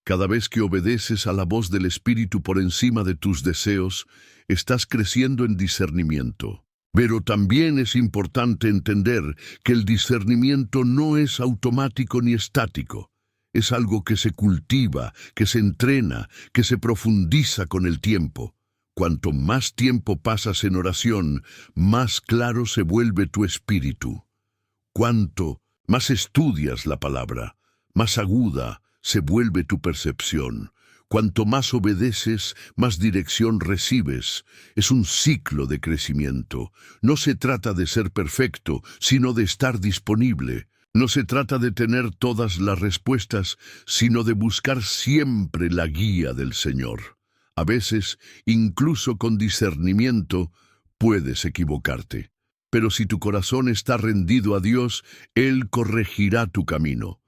Cada vez que obedeces a la voz del Espíritu por encima de tus deseos, estás creciendo en discernimiento. Pero también es importante entender que el discernimiento no es automático ni estático. Es algo que se cultiva, que se entrena, que se profundiza con el tiempo. Cuanto más tiempo pasas en oración, más claro se vuelve tu espíritu. Cuanto más estudias la palabra, más aguda se vuelve tu percepción. Cuanto más obedeces, más dirección recibes. Es un ciclo de crecimiento. No se trata de ser perfecto, sino de estar disponible. No se trata de tener todas las respuestas, sino de buscar siempre la guía del Señor. A veces, incluso con discernimiento, puedes equivocarte. Pero si tu corazón está rendido a Dios, Él corregirá tu camino.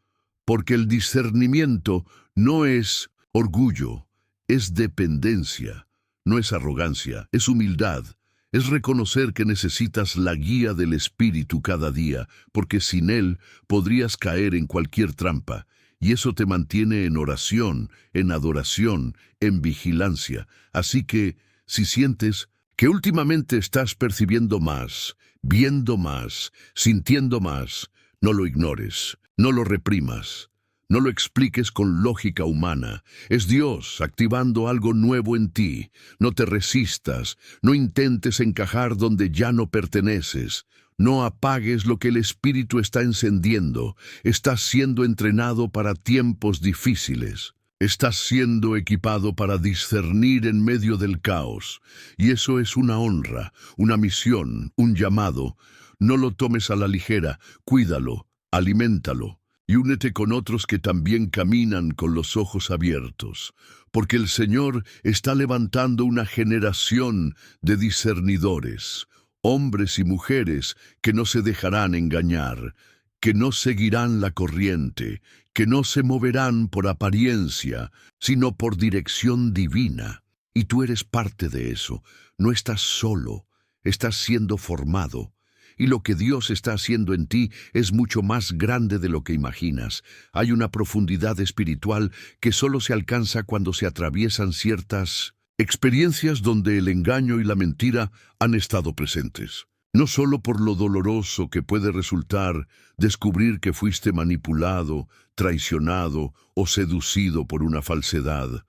porque el discernimiento no es orgullo, es dependencia, no es arrogancia, es humildad. Es reconocer que necesitas la guía del Espíritu cada día, porque sin Él podrías caer en cualquier trampa, y eso te mantiene en oración, en adoración, en vigilancia. Así que, si sientes que últimamente estás percibiendo más, viendo más, sintiendo más, no lo ignores, no lo reprimas. No lo expliques con lógica humana. Es Dios activando algo nuevo en ti. No te resistas. No intentes encajar donde ya no perteneces. No apagues lo que el Espíritu está encendiendo. Estás siendo entrenado para tiempos difíciles. Estás siendo equipado para discernir en medio del caos. Y eso es una honra, una misión, un llamado. No lo tomes a la ligera. Cuídalo, aliméntalo. Y únete con otros que también caminan con los ojos abiertos, porque el Señor está levantando una generación de discernidores, hombres y mujeres que no se dejarán engañar, que no seguirán la corriente, que no se moverán por apariencia, sino por dirección divina. Y tú eres parte de eso. No estás solo, estás siendo formado. Y lo que Dios está haciendo en ti es mucho más grande de lo que imaginas. Hay una profundidad espiritual que solo se alcanza cuando se atraviesan ciertas experiencias donde el engaño y la mentira han estado presentes. No solo por lo doloroso que puede resultar descubrir que fuiste manipulado, traicionado o seducido por una falsedad,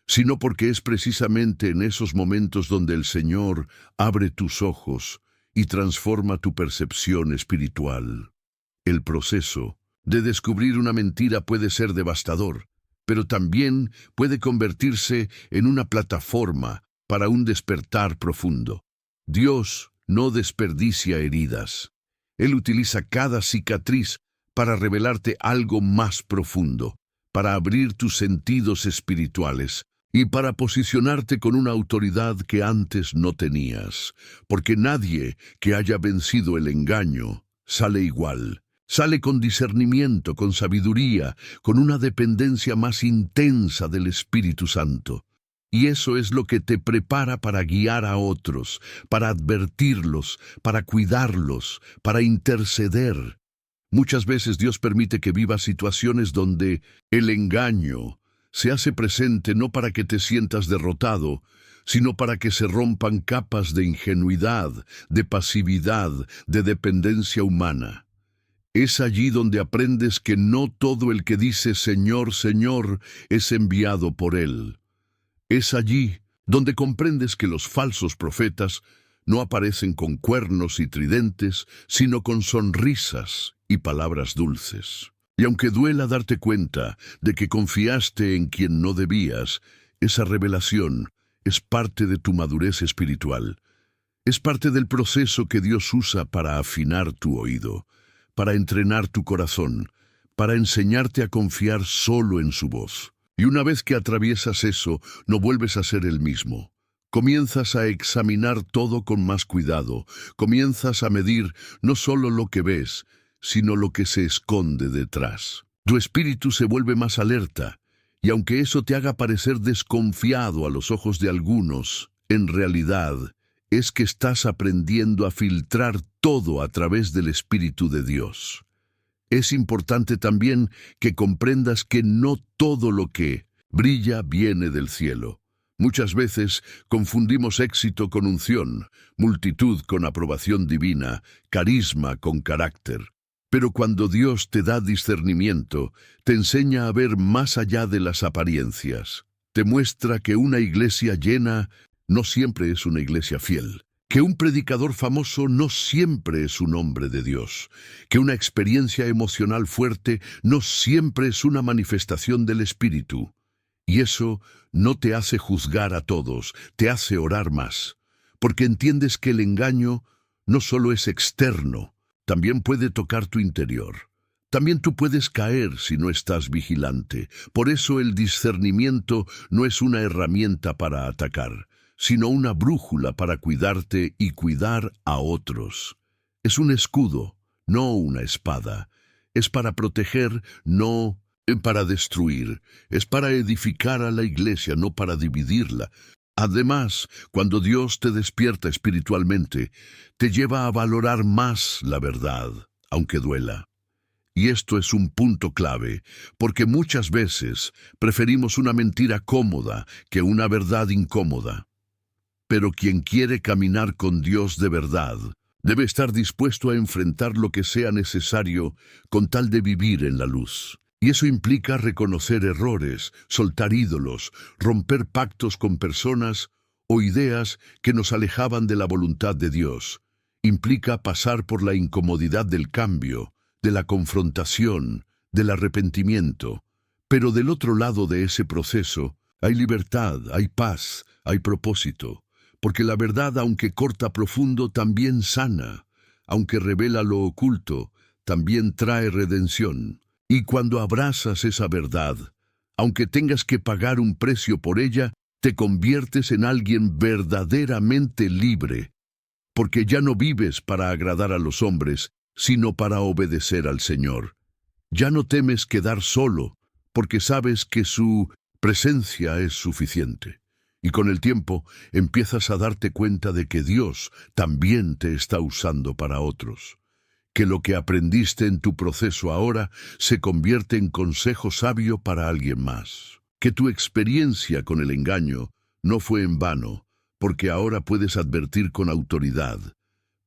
sino porque es precisamente en esos momentos donde el Señor abre tus ojos y transforma tu percepción espiritual. El proceso de descubrir una mentira puede ser devastador, pero también puede convertirse en una plataforma para un despertar profundo. Dios no desperdicia heridas. Él utiliza cada cicatriz para revelarte algo más profundo, para abrir tus sentidos espirituales, y para posicionarte con una autoridad que antes no tenías, porque nadie que haya vencido el engaño sale igual. Sale con discernimiento, con sabiduría, con una dependencia más intensa del Espíritu Santo. Y eso es lo que te prepara para guiar a otros, para advertirlos, para cuidarlos, para interceder. Muchas veces Dios permite que vivas situaciones donde el engaño se hace presente no para que te sientas derrotado, sino para que se rompan capas de ingenuidad, de pasividad, de dependencia humana. Es allí donde aprendes que no todo el que dice Señor, Señor es enviado por Él. Es allí donde comprendes que los falsos profetas no aparecen con cuernos y tridentes, sino con sonrisas y palabras dulces. Y aunque duela darte cuenta de que confiaste en quien no debías, esa revelación es parte de tu madurez espiritual. Es parte del proceso que Dios usa para afinar tu oído, para entrenar tu corazón, para enseñarte a confiar solo en su voz. Y una vez que atraviesas eso, no vuelves a ser el mismo. Comienzas a examinar todo con más cuidado. Comienzas a medir no solo lo que ves, sino lo que se esconde detrás. Tu espíritu se vuelve más alerta, y aunque eso te haga parecer desconfiado a los ojos de algunos, en realidad es que estás aprendiendo a filtrar todo a través del Espíritu de Dios. Es importante también que comprendas que no todo lo que brilla viene del cielo. Muchas veces confundimos éxito con unción, multitud con aprobación divina, carisma con carácter. Pero cuando Dios te da discernimiento, te enseña a ver más allá de las apariencias. Te muestra que una iglesia llena no siempre es una iglesia fiel, que un predicador famoso no siempre es un hombre de Dios, que una experiencia emocional fuerte no siempre es una manifestación del Espíritu. Y eso no te hace juzgar a todos, te hace orar más, porque entiendes que el engaño no solo es externo, también puede tocar tu interior. También tú puedes caer si no estás vigilante. Por eso el discernimiento no es una herramienta para atacar, sino una brújula para cuidarte y cuidar a otros. Es un escudo, no una espada. Es para proteger, no para destruir, es para edificar a la iglesia, no para dividirla. Además, cuando Dios te despierta espiritualmente, te lleva a valorar más la verdad, aunque duela. Y esto es un punto clave, porque muchas veces preferimos una mentira cómoda que una verdad incómoda. Pero quien quiere caminar con Dios de verdad, debe estar dispuesto a enfrentar lo que sea necesario con tal de vivir en la luz. Y eso implica reconocer errores, soltar ídolos, romper pactos con personas o ideas que nos alejaban de la voluntad de Dios. Implica pasar por la incomodidad del cambio, de la confrontación, del arrepentimiento. Pero del otro lado de ese proceso hay libertad, hay paz, hay propósito. Porque la verdad, aunque corta profundo, también sana. Aunque revela lo oculto, también trae redención. Y cuando abrazas esa verdad, aunque tengas que pagar un precio por ella, te conviertes en alguien verdaderamente libre, porque ya no vives para agradar a los hombres, sino para obedecer al Señor. Ya no temes quedar solo, porque sabes que su presencia es suficiente. Y con el tiempo empiezas a darte cuenta de que Dios también te está usando para otros. Que lo que aprendiste en tu proceso ahora se convierte en consejo sabio para alguien más. Que tu experiencia con el engaño no fue en vano, porque ahora puedes advertir con autoridad.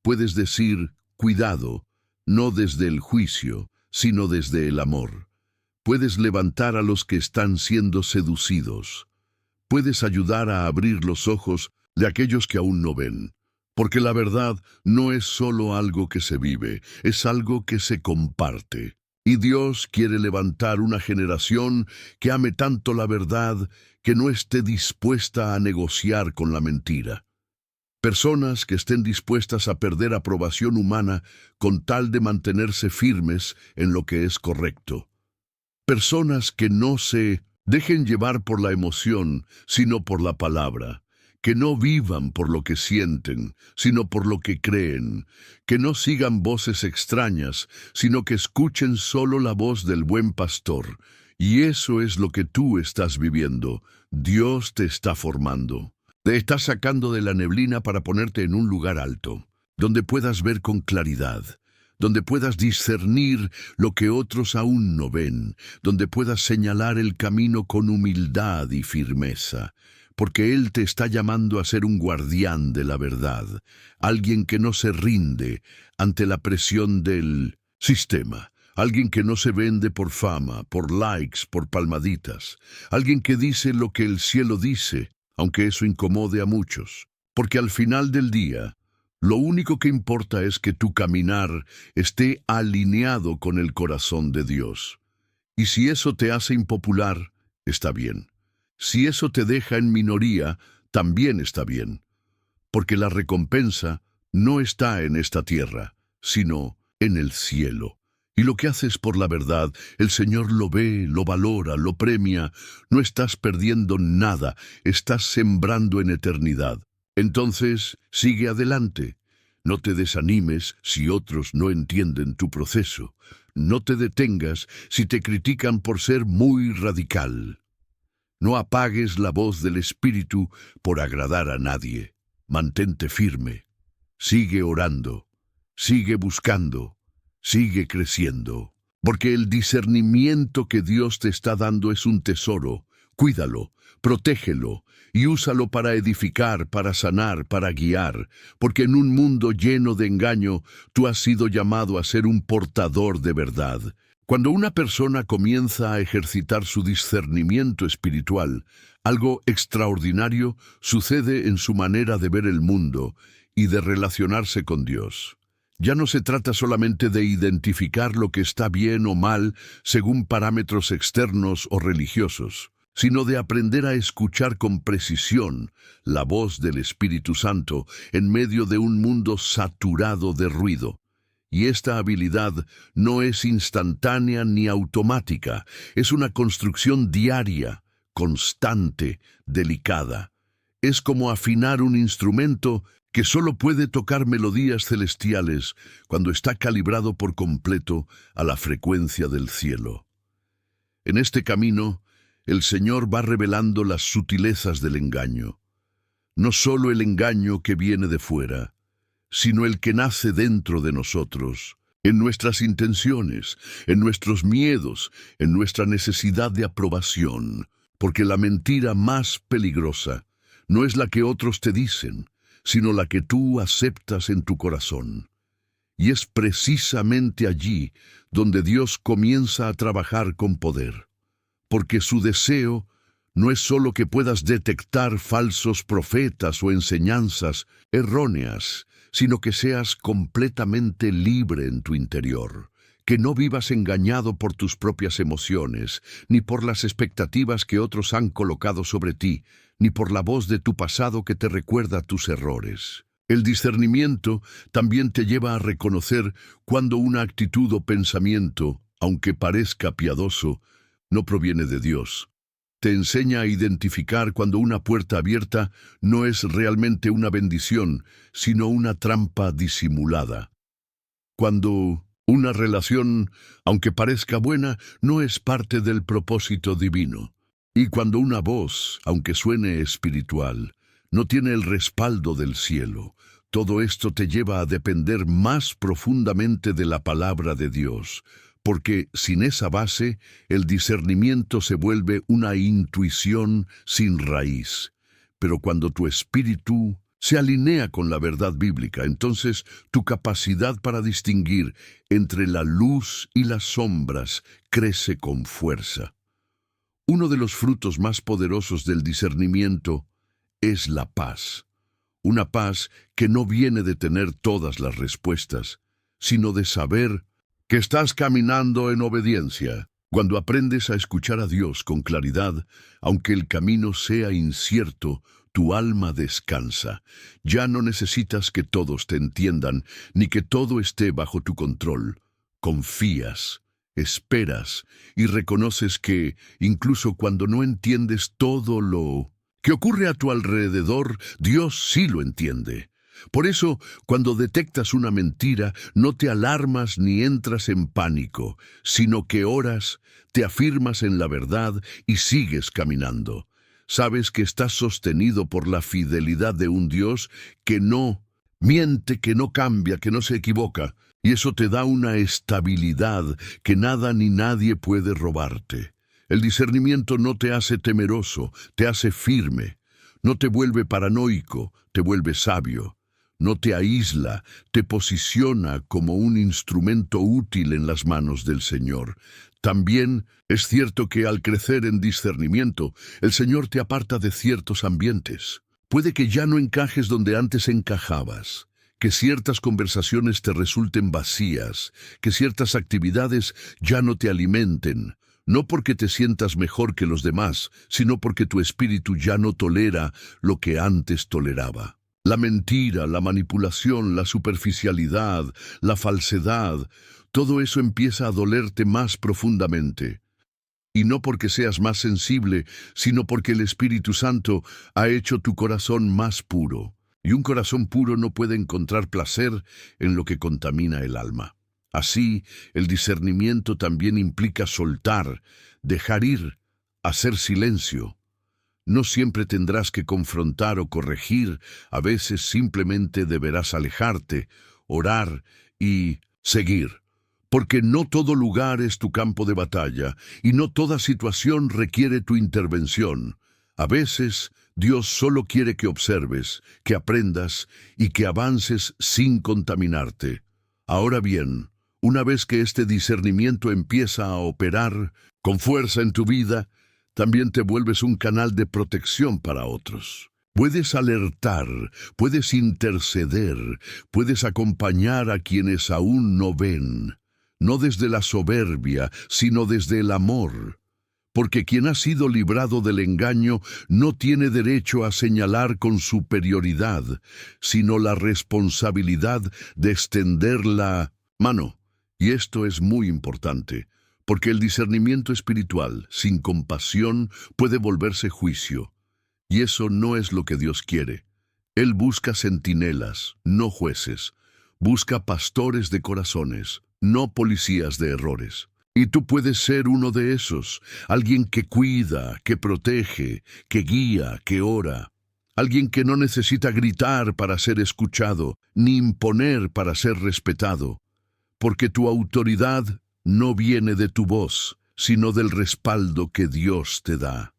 Puedes decir, cuidado, no desde el juicio, sino desde el amor. Puedes levantar a los que están siendo seducidos. Puedes ayudar a abrir los ojos de aquellos que aún no ven. Porque la verdad no es solo algo que se vive, es algo que se comparte. Y Dios quiere levantar una generación que ame tanto la verdad que no esté dispuesta a negociar con la mentira. Personas que estén dispuestas a perder aprobación humana con tal de mantenerse firmes en lo que es correcto. Personas que no se dejen llevar por la emoción, sino por la palabra. Que no vivan por lo que sienten, sino por lo que creen. Que no sigan voces extrañas, sino que escuchen solo la voz del buen pastor. Y eso es lo que tú estás viviendo. Dios te está formando. Te está sacando de la neblina para ponerte en un lugar alto, donde puedas ver con claridad, donde puedas discernir lo que otros aún no ven, donde puedas señalar el camino con humildad y firmeza. Porque Él te está llamando a ser un guardián de la verdad, alguien que no se rinde ante la presión del sistema, alguien que no se vende por fama, por likes, por palmaditas, alguien que dice lo que el cielo dice, aunque eso incomode a muchos. Porque al final del día, lo único que importa es que tu caminar esté alineado con el corazón de Dios. Y si eso te hace impopular, está bien. Si eso te deja en minoría, también está bien, porque la recompensa no está en esta tierra, sino en el cielo. Y lo que haces por la verdad, el Señor lo ve, lo valora, lo premia. No estás perdiendo nada, estás sembrando en eternidad. Entonces, sigue adelante. No te desanimes si otros no entienden tu proceso. No te detengas si te critican por ser muy radical. No apagues la voz del Espíritu por agradar a nadie. Mantente firme. Sigue orando. Sigue buscando. Sigue creciendo. Porque el discernimiento que Dios te está dando es un tesoro. Cuídalo, protégelo y úsalo para edificar, para sanar, para guiar. Porque en un mundo lleno de engaño, tú has sido llamado a ser un portador de verdad. Cuando una persona comienza a ejercitar su discernimiento espiritual, algo extraordinario sucede en su manera de ver el mundo y de relacionarse con Dios. Ya no se trata solamente de identificar lo que está bien o mal según parámetros externos o religiosos, sino de aprender a escuchar con precisión la voz del Espíritu Santo en medio de un mundo saturado de ruido. Y esta habilidad no es instantánea ni automática, es una construcción diaria, constante, delicada. Es como afinar un instrumento que solo puede tocar melodías celestiales cuando está calibrado por completo a la frecuencia del cielo. En este camino, el Señor va revelando las sutilezas del engaño. No solo el engaño que viene de fuera, sino el que nace dentro de nosotros, en nuestras intenciones, en nuestros miedos, en nuestra necesidad de aprobación, porque la mentira más peligrosa no es la que otros te dicen, sino la que tú aceptas en tu corazón. Y es precisamente allí donde Dios comienza a trabajar con poder, porque su deseo no es solo que puedas detectar falsos profetas o enseñanzas erróneas, sino que seas completamente libre en tu interior, que no vivas engañado por tus propias emociones, ni por las expectativas que otros han colocado sobre ti, ni por la voz de tu pasado que te recuerda tus errores. El discernimiento también te lleva a reconocer cuando una actitud o pensamiento, aunque parezca piadoso, no proviene de Dios. Te enseña a identificar cuando una puerta abierta no es realmente una bendición, sino una trampa disimulada. Cuando una relación, aunque parezca buena, no es parte del propósito divino. Y cuando una voz, aunque suene espiritual, no tiene el respaldo del cielo, todo esto te lleva a depender más profundamente de la palabra de Dios, porque sin esa base, el discernimiento se vuelve una intuición sin raíz. Pero cuando tu espíritu se alinea con la verdad bíblica, entonces tu capacidad para distinguir entre la luz y las sombras crece con fuerza. Uno de los frutos más poderosos del discernimiento es la paz. Una paz que no viene de tener todas las respuestas, sino de saber que estás caminando en obediencia. Cuando aprendes a escuchar a Dios con claridad, aunque el camino sea incierto, tu alma descansa. Ya no necesitas que todos te entiendan, ni que todo esté bajo tu control. Confías, esperas y reconoces que, incluso cuando no entiendes todo lo que ocurre a tu alrededor, Dios sí lo entiende. Por eso, cuando detectas una mentira, no te alarmas ni entras en pánico, sino que oras, te afirmas en la verdad y sigues caminando. Sabes que estás sostenido por la fidelidad de un Dios que no miente, que no cambia, que no se equivoca, y eso te da una estabilidad que nada ni nadie puede robarte. El discernimiento no te hace temeroso, te hace firme. No te vuelve paranoico, te vuelve sabio. No te aísla, te posiciona como un instrumento útil en las manos del Señor. También es cierto que al crecer en discernimiento, el Señor te aparta de ciertos ambientes. Puede que ya no encajes donde antes encajabas, que ciertas conversaciones te resulten vacías, que ciertas actividades ya no te alimenten, no porque te sientas mejor que los demás, sino porque tu espíritu ya no tolera lo que antes toleraba. La mentira, la manipulación, la superficialidad, la falsedad, todo eso empieza a dolerte más profundamente. Y no porque seas más sensible, sino porque el Espíritu Santo ha hecho tu corazón más puro. Y un corazón puro no puede encontrar placer en lo que contamina el alma. Así, el discernimiento también implica soltar, dejar ir, hacer silencio. No siempre tendrás que confrontar o corregir, a veces simplemente deberás alejarte, orar y seguir. Porque no todo lugar es tu campo de batalla y no toda situación requiere tu intervención. A veces, Dios solo quiere que observes, que aprendas y que avances sin contaminarte. Ahora bien, una vez que este discernimiento empieza a operar con fuerza en tu vida, también te vuelves un canal de protección para otros. Puedes alertar, puedes interceder, puedes acompañar a quienes aún no ven, no desde la soberbia, sino desde el amor. Porque quien ha sido librado del engaño no tiene derecho a señalar con superioridad, sino la responsabilidad de extender la mano. Y esto es muy importante, porque el discernimiento espiritual, sin compasión, puede volverse juicio. Y eso no es lo que Dios quiere. Él busca centinelas, no jueces. Busca pastores de corazones, no policías de errores. Y tú puedes ser uno de esos, alguien que cuida, que protege, que guía, que ora. Alguien que no necesita gritar para ser escuchado, ni imponer para ser respetado, porque tu autoridad no viene de tu voz, sino del respaldo que Dios te da.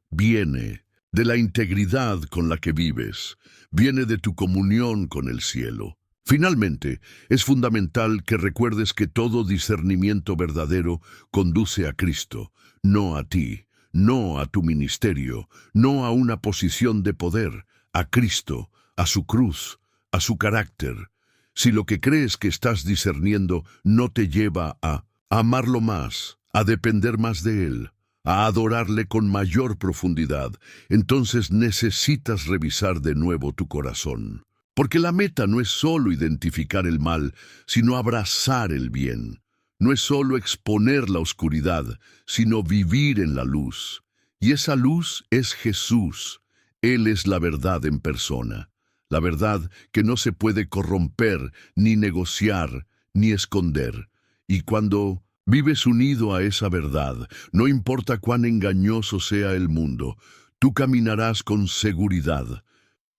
Viene de la integridad con la que vives, viene de tu comunión con el cielo. Finalmente, es fundamental que recuerdes que todo discernimiento verdadero conduce a Cristo, no a ti, no a tu ministerio, no a una posición de poder, a Cristo, a su cruz, a su carácter. Si lo que crees que estás discerniendo no te lleva a amarlo más, a depender más de Él, a adorarle con mayor profundidad, entonces necesitas revisar de nuevo tu corazón. Porque la meta no es solo identificar el mal, sino abrazar el bien. No es solo exponer la oscuridad, sino vivir en la luz. Y esa luz es Jesús. Él es la verdad en persona. La verdad que no se puede corromper, ni negociar, ni esconder. Y cuando vives unido a esa verdad, no importa cuán engañoso sea el mundo, tú caminarás con seguridad.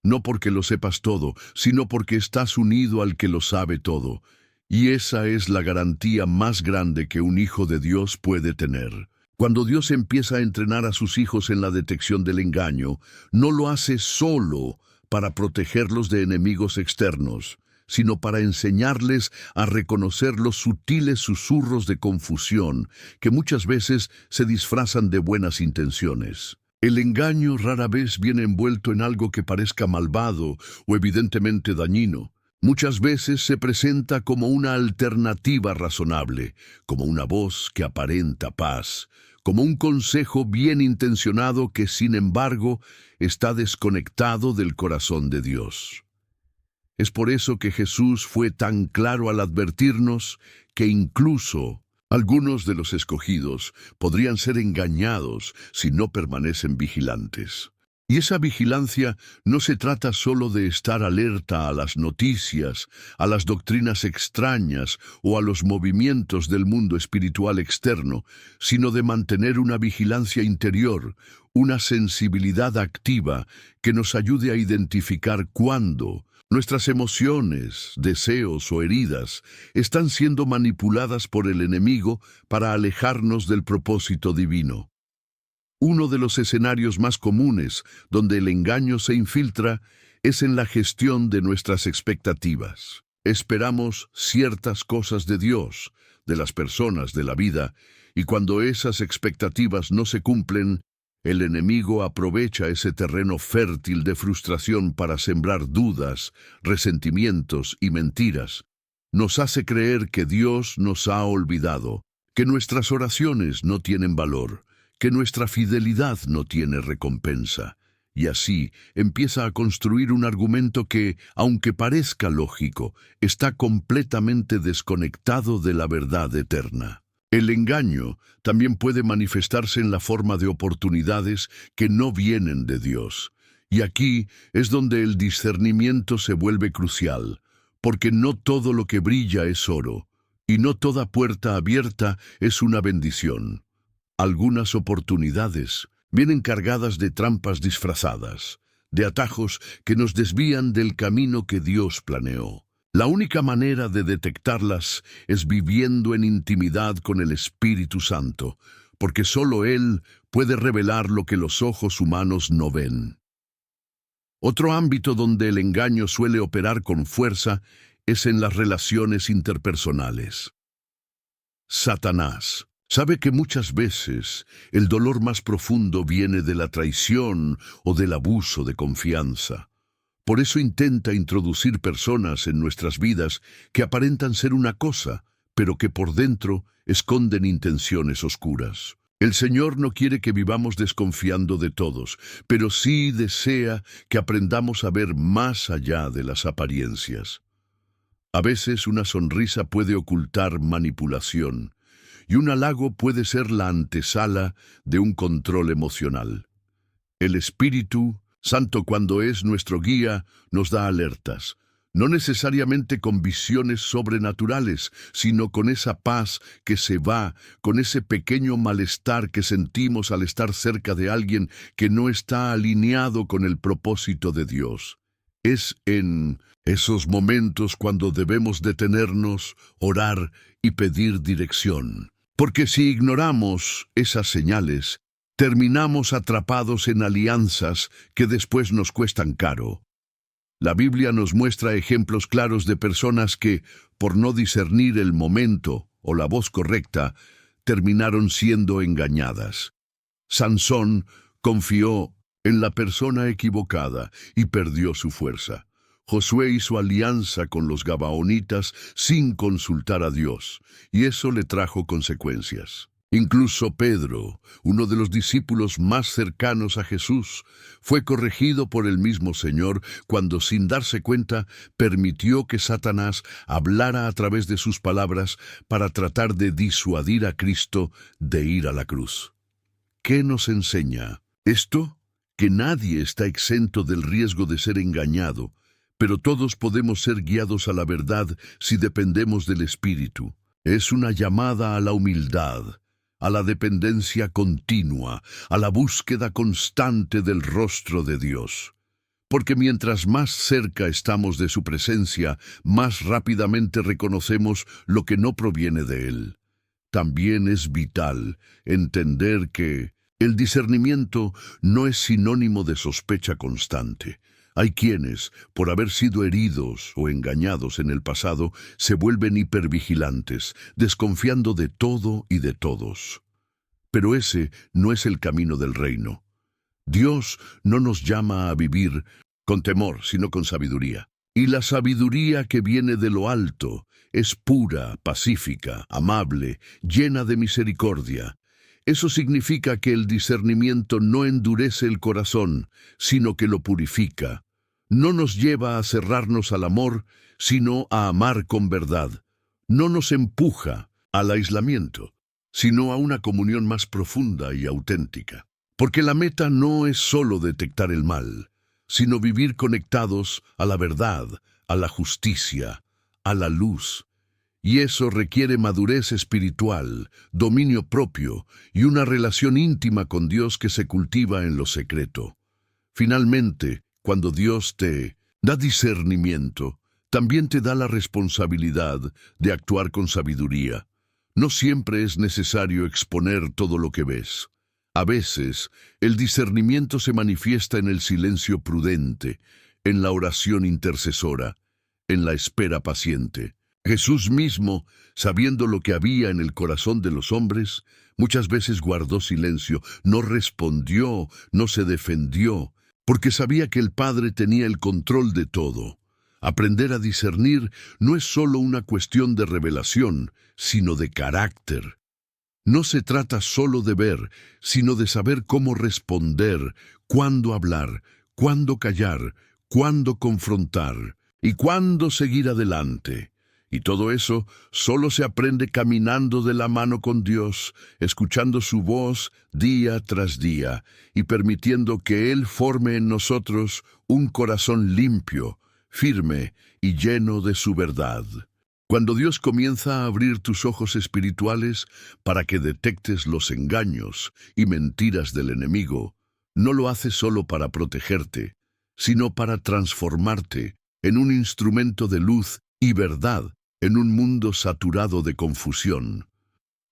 No porque lo sepas todo, sino porque estás unido al que lo sabe todo. Y esa es la garantía más grande que un hijo de Dios puede tener. Cuando Dios empieza a entrenar a sus hijos en la detección del engaño, no lo hace solo para protegerlos de enemigos externos, sino para enseñarles a reconocer los sutiles susurros de confusión que muchas veces se disfrazan de buenas intenciones. El engaño rara vez viene envuelto en algo que parezca malvado o evidentemente dañino. Muchas veces se presenta como una alternativa razonable, como una voz que aparenta paz, como un consejo bien intencionado que, sin embargo, está desconectado del corazón de Dios. Es por eso que Jesús fue tan claro al advertirnos que incluso algunos de los escogidos podrían ser engañados si no permanecen vigilantes. Y esa vigilancia no se trata solo de estar alerta a las noticias, a las doctrinas extrañas o a los movimientos del mundo espiritual externo, sino de mantener una vigilancia interior, una sensibilidad activa que nos ayude a identificar cuándo nuestras emociones, deseos o heridas están siendo manipuladas por el enemigo para alejarnos del propósito divino. Uno de los escenarios más comunes donde el engaño se infiltra es en la gestión de nuestras expectativas. Esperamos ciertas cosas de Dios, de las personas, de la vida, y cuando esas expectativas no se cumplen, el enemigo aprovecha ese terreno fértil de frustración para sembrar dudas, resentimientos y mentiras. Nos hace creer que Dios nos ha olvidado, que nuestras oraciones no tienen valor, que nuestra fidelidad no tiene recompensa. Y así empieza a construir un argumento que, aunque parezca lógico, está completamente desconectado de la verdad eterna. El engaño también puede manifestarse en la forma de oportunidades que no vienen de Dios. Y aquí es donde el discernimiento se vuelve crucial, porque no todo lo que brilla es oro, y no toda puerta abierta es una bendición. Algunas oportunidades vienen cargadas de trampas disfrazadas, de atajos que nos desvían del camino que Dios planeó. La única manera de detectarlas es viviendo en intimidad con el Espíritu Santo, porque solo Él puede revelar lo que los ojos humanos no ven. Otro ámbito donde el engaño suele operar con fuerza es en las relaciones interpersonales. Satanás sabe que muchas veces el dolor más profundo viene de la traición o del abuso de confianza. Por eso intenta introducir personas en nuestras vidas que aparentan ser una cosa, pero que por dentro esconden intenciones oscuras. El Señor no quiere que vivamos desconfiando de todos, pero sí desea que aprendamos a ver más allá de las apariencias. A veces una sonrisa puede ocultar manipulación, y un halago puede ser la antesala de un control emocional. El Espíritu Santo, cuando es nuestro guía, nos da alertas. no necesariamente con visiones sobrenaturales, sino con esa paz que se va, con ese pequeño malestar que sentimos al estar cerca de alguien que no está alineado con el propósito de Dios. Es en esos momentos cuando debemos detenernos, orar y pedir dirección. Porque si ignoramos esas señales, terminamos atrapados en alianzas que después nos cuestan caro. La Biblia nos muestra ejemplos claros de personas que, por no discernir el momento o la voz correcta, terminaron siendo engañadas. Sansón confió en la persona equivocada y perdió su fuerza. Josué hizo alianza con los gabaonitas sin consultar a Dios, y eso le trajo consecuencias. Incluso Pedro, uno de los discípulos más cercanos a Jesús, fue corregido por el mismo Señor cuando, sin darse cuenta, permitió que Satanás hablara a través de sus palabras para tratar de disuadir a Cristo de ir a la cruz. ¿Qué nos enseña esto? Que nadie está exento del riesgo de ser engañado, pero todos podemos ser guiados a la verdad si dependemos del Espíritu. Es una llamada a la humildad, a la dependencia continua, a la búsqueda constante del rostro de Dios. Porque mientras más cerca estamos de su presencia, más rápidamente reconocemos lo que no proviene de Él. También es vital entender que el discernimiento no es sinónimo de sospecha constante. Hay quienes, por haber sido heridos o engañados en el pasado, se vuelven hipervigilantes, desconfiando de todo y de todos. Pero ese no es el camino del reino. Dios no nos llama a vivir con temor, sino con sabiduría. Y la sabiduría que viene de lo alto es pura, pacífica, amable, llena de misericordia. Eso significa que el discernimiento no endurece el corazón, sino que lo purifica. No nos lleva a cerrarnos al amor, sino a amar con verdad. No nos empuja al aislamiento, sino a una comunión más profunda y auténtica. Porque la meta no es solo detectar el mal, sino vivir conectados a la verdad, a la justicia, a la luz. Y eso requiere madurez espiritual, dominio propio y una relación íntima con Dios que se cultiva en lo secreto. Finalmente, cuando Dios te da discernimiento, también te da la responsabilidad de actuar con sabiduría. No siempre es necesario exponer todo lo que ves. A veces, el discernimiento se manifiesta en el silencio prudente, en la oración intercesora, en la espera paciente. Jesús mismo, sabiendo lo que había en el corazón de los hombres, muchas veces guardó silencio, no respondió, no se defendió, porque sabía que el Padre tenía el control de todo. Aprender a discernir no es solo una cuestión de revelación, sino de carácter. No se trata solo de ver, sino de saber cómo responder, cuándo hablar, cuándo callar, cuándo confrontar y cuándo seguir adelante. Y todo eso solo se aprende caminando de la mano con Dios, escuchando su voz día tras día y permitiendo que Él forme en nosotros un corazón limpio, firme y lleno de su verdad. Cuando Dios comienza a abrir tus ojos espirituales para que detectes los engaños y mentiras del enemigo, no lo hace solo para protegerte, sino para transformarte en un instrumento de luz y verdad en un mundo saturado de confusión.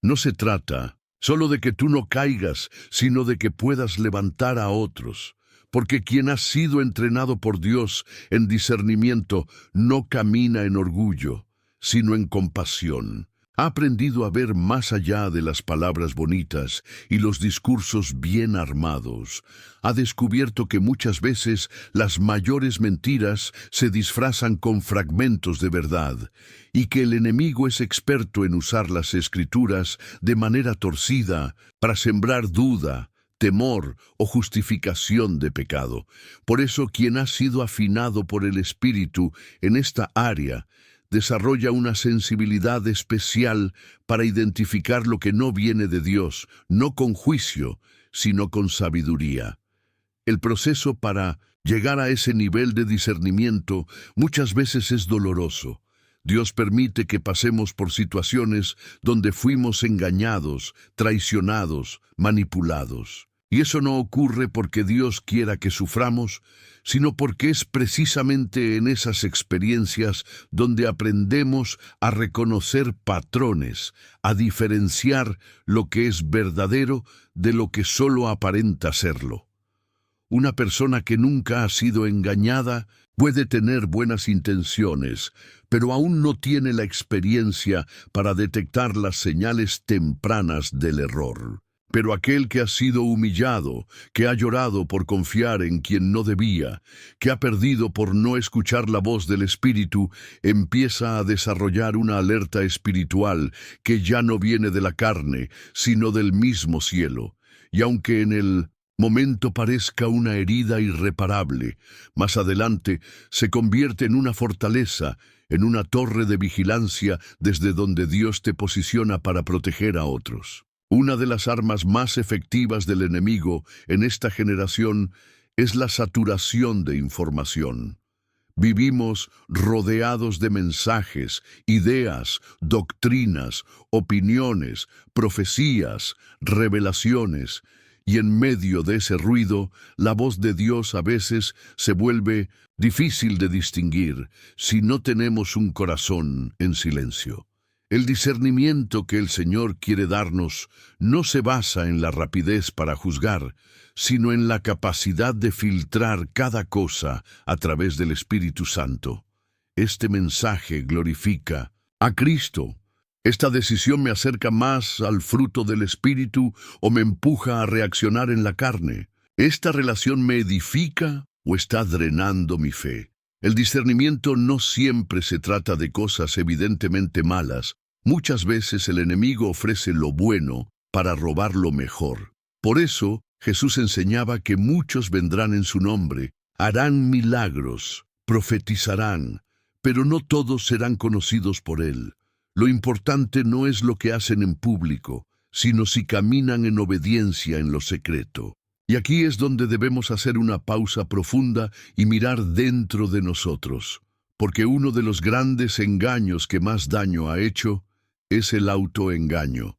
No se trata solo de que tú no caigas, sino de que puedas levantar a otros, porque quien ha sido entrenado por Dios en discernimiento no camina en orgullo, sino en compasión. Ha aprendido a ver más allá de las palabras bonitas y los discursos bien armados. Ha descubierto que muchas veces las mayores mentiras se disfrazan con fragmentos de verdad y que el enemigo es experto en usar las Escrituras de manera torcida para sembrar duda, temor o justificación de pecado. Por eso, quien ha sido afinado por el Espíritu en esta área desarrolla una sensibilidad especial para identificar lo que no viene de Dios, no con juicio, sino con sabiduría. El proceso para Llegar a ese nivel de discernimiento muchas veces es doloroso. Dios permite que pasemos por situaciones donde fuimos engañados, traicionados, manipulados. Y eso no ocurre porque Dios quiera que suframos, sino porque es precisamente en esas experiencias donde aprendemos a reconocer patrones, a diferenciar lo que es verdadero de lo que solo aparenta serlo. Una persona que nunca ha sido engañada puede tener buenas intenciones, pero aún no tiene la experiencia para detectar las señales tempranas del error. Pero aquel que ha sido humillado, que ha llorado por confiar en quien no debía, que ha perdido por no escuchar la voz del Espíritu, empieza a desarrollar una alerta espiritual que ya no viene de la carne, sino del mismo cielo. Y aunque en el momento parezca una herida irreparable, más adelante se convierte en una fortaleza, en una torre de vigilancia desde donde Dios te posiciona para proteger a otros. Una de las armas más efectivas del enemigo en esta generación es la saturación de información. Vivimos rodeados de mensajes, ideas, doctrinas, opiniones, profecías, revelaciones, y en medio de ese ruido, la voz de Dios a veces se vuelve difícil de distinguir si no tenemos un corazón en silencio. El discernimiento que el Señor quiere darnos no se basa en la rapidez para juzgar, sino en la capacidad de filtrar cada cosa a través del Espíritu Santo. Este mensaje glorifica a Cristo. ¿Esta decisión me acerca más al fruto del Espíritu o me empuja a reaccionar en la carne? ¿Esta relación me edifica o está drenando mi fe? El discernimiento no siempre se trata de cosas evidentemente malas. Muchas veces el enemigo ofrece lo bueno para robar lo mejor. Por eso, Jesús enseñaba que muchos vendrán en su nombre, harán milagros, profetizarán, pero no todos serán conocidos por él. Lo importante no es lo que hacen en público, sino si caminan en obediencia en lo secreto. Y aquí es donde debemos hacer una pausa profunda y mirar dentro de nosotros, porque uno de los grandes engaños que más daño ha hecho es el autoengaño.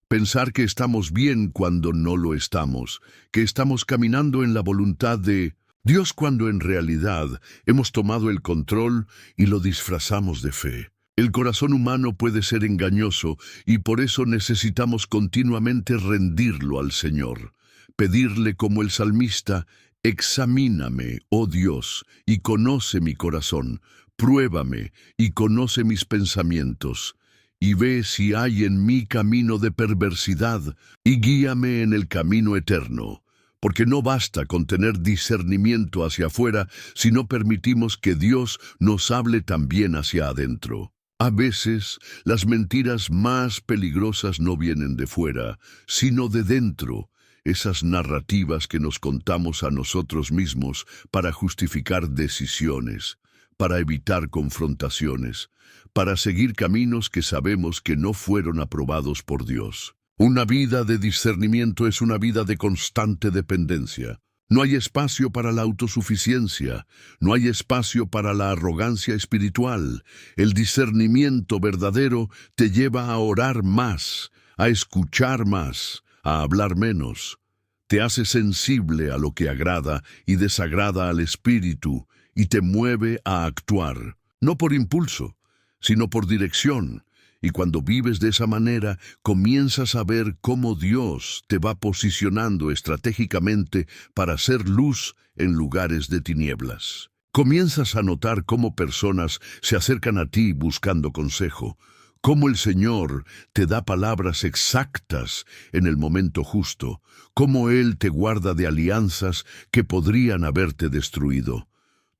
Pensar que estamos bien cuando no lo estamos, que estamos caminando en la voluntad de Dios cuando en realidad hemos tomado el control y lo disfrazamos de fe. El corazón humano puede ser engañoso y por eso necesitamos continuamente rendirlo al Señor. Pedirle como el salmista, examíname, oh Dios, y conoce mi corazón, pruébame y conoce mis pensamientos, y ve si hay en mí camino de perversidad, y guíame en el camino eterno. Porque no basta con tener discernimiento hacia afuera si no permitimos que Dios nos hable también hacia adentro. A veces, las mentiras más peligrosas no vienen de fuera, sino de dentro. Esas narrativas que nos contamos a nosotros mismos para justificar decisiones, para evitar confrontaciones, para seguir caminos que sabemos que no fueron aprobados por Dios. Una vida de discernimiento es una vida de constante dependencia. No hay espacio para la autosuficiencia, no hay espacio para la arrogancia espiritual. El discernimiento verdadero te lleva a orar más, a escuchar más, a hablar menos. Te hace sensible a lo que agrada y desagrada al espíritu y te mueve a actuar, no por impulso, sino por dirección. Y cuando vives de esa manera, comienzas a ver cómo Dios te va posicionando estratégicamente para hacer luz en lugares de tinieblas. Comienzas a notar cómo personas se acercan a ti buscando consejo, cómo el Señor te da palabras exactas en el momento justo, cómo Él te guarda de alianzas que podrían haberte destruido.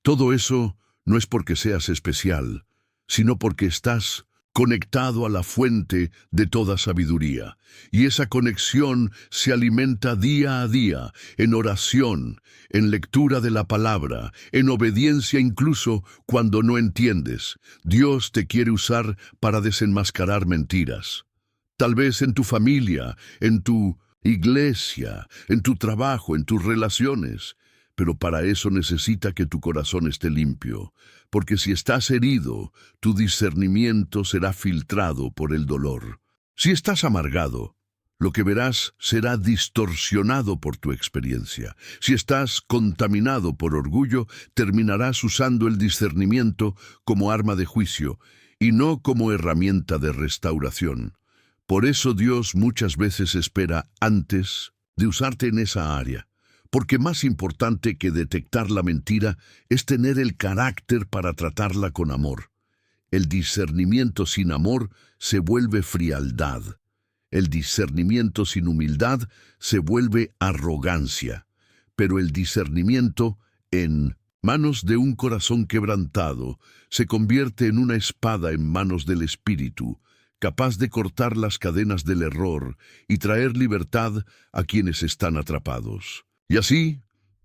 Todo eso no es porque seas especial, sino porque estás conectado a la fuente de toda sabiduría. Y esa conexión se alimenta día a día, en oración, en lectura de la palabra, en obediencia incluso cuando no entiendes. Dios te quiere usar para desenmascarar mentiras. Tal vez en tu familia, en tu iglesia, en tu trabajo, en tus relaciones. pero para eso necesita que tu corazón esté limpio, porque si estás herido, tu discernimiento será filtrado por el dolor. Si estás amargado, lo que verás será distorsionado por tu experiencia. Si estás contaminado por orgullo, terminarás usando el discernimiento como arma de juicio y no como herramienta de restauración. Por eso Dios muchas veces espera antes de usarte en esa área, porque más importante que detectar la mentira es tener el carácter para tratarla con amor. El discernimiento sin amor se vuelve frialdad. El discernimiento sin humildad se vuelve arrogancia, pero el discernimiento en manos de un corazón quebrantado se convierte en una espada en manos del Espíritu, capaz de cortar las cadenas del error y traer libertad a quienes están atrapados. Y así,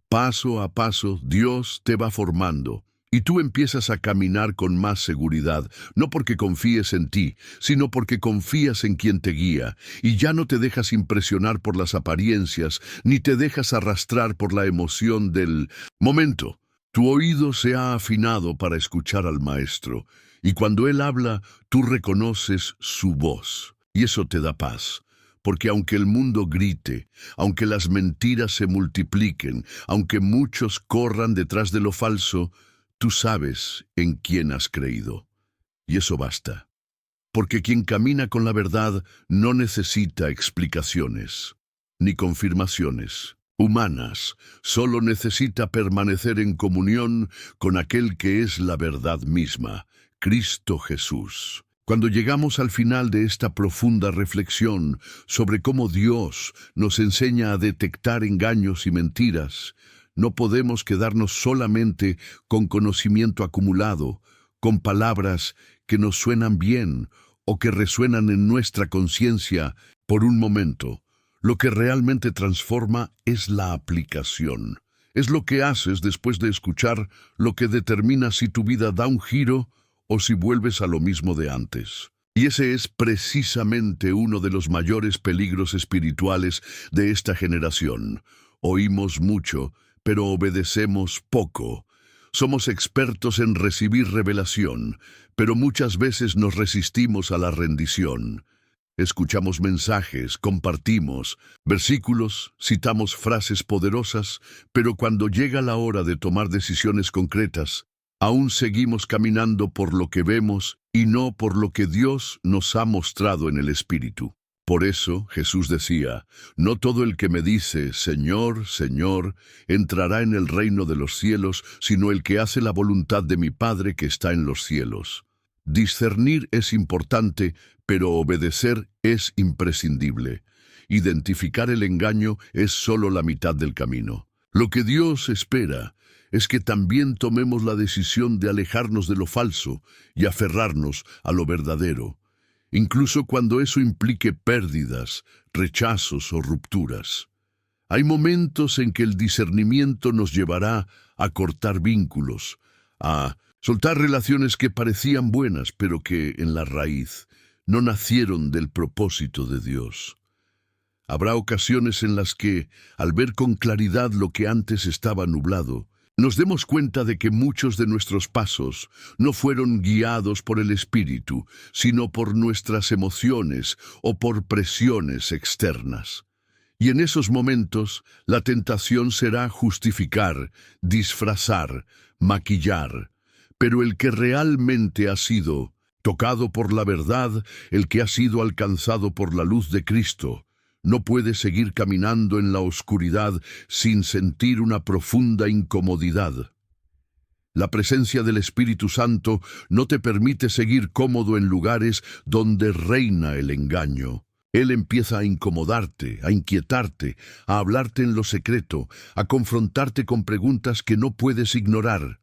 paso a paso, Dios te va formando. Y tú empiezas a caminar con más seguridad, no porque confíes en ti, sino porque confías en quien te guía, y ya no te dejas impresionar por las apariencias, ni te dejas arrastrar por la emoción del momento. Tu oído se ha afinado para escuchar al Maestro, y cuando Él habla, tú reconoces su voz, y eso te da paz. Porque aunque el mundo grite, aunque las mentiras se multipliquen, aunque muchos corran detrás de lo falso, tú sabes en quién has creído. Y eso basta. Porque quien camina con la verdad no necesita explicaciones, ni confirmaciones humanas. Solo necesita permanecer en comunión con aquel que es la verdad misma, Cristo Jesús. Cuando llegamos al final de esta profunda reflexión sobre cómo Dios nos enseña a detectar engaños y mentiras, no podemos quedarnos solamente con conocimiento acumulado, con palabras que nos suenan bien o que resuenan en nuestra conciencia por un momento. Lo que realmente transforma es la aplicación. Es lo que haces después de escuchar lo que determina si tu vida da un giro o si vuelves a lo mismo de antes. Y ese es precisamente uno de los mayores peligros espirituales de esta generación. Oímos mucho, pero obedecemos poco. Somos expertos en recibir revelación, pero muchas veces nos resistimos a la rendición. Escuchamos mensajes, compartimos versículos, citamos frases poderosas, pero cuando llega la hora de tomar decisiones concretas, aún seguimos caminando por lo que vemos y no por lo que Dios nos ha mostrado en el Espíritu. Por eso Jesús decía, no todo el que me dice, Señor, Señor, entrará en el reino de los cielos, sino el que hace la voluntad de mi Padre que está en los cielos. Discernir es importante, pero obedecer es imprescindible. Identificar el engaño es solo la mitad del camino. Lo que Dios espera es que también tomemos la decisión de alejarnos de lo falso y aferrarnos a lo verdadero, incluso cuando eso implique pérdidas, rechazos o rupturas. Hay momentos en que el discernimiento nos llevará a cortar vínculos, a soltar relaciones que parecían buenas, pero que, en la raíz, no nacieron del propósito de Dios. Habrá ocasiones en las que, al ver con claridad lo que antes estaba nublado, nos demos cuenta de que muchos de nuestros pasos no fueron guiados por el Espíritu, sino por nuestras emociones o por presiones externas. Y en esos momentos, la tentación será justificar, disfrazar, maquillar. Pero el que realmente ha sido tocado por la verdad, el que ha sido alcanzado por la luz de Cristo, no puede seguir caminando en la oscuridad sin sentir una profunda incomodidad. La presencia del Espíritu Santo no te permite seguir cómodo en lugares donde reina el engaño. Él empieza a incomodarte, a inquietarte, a hablarte en lo secreto, a confrontarte con preguntas que no puedes ignorar.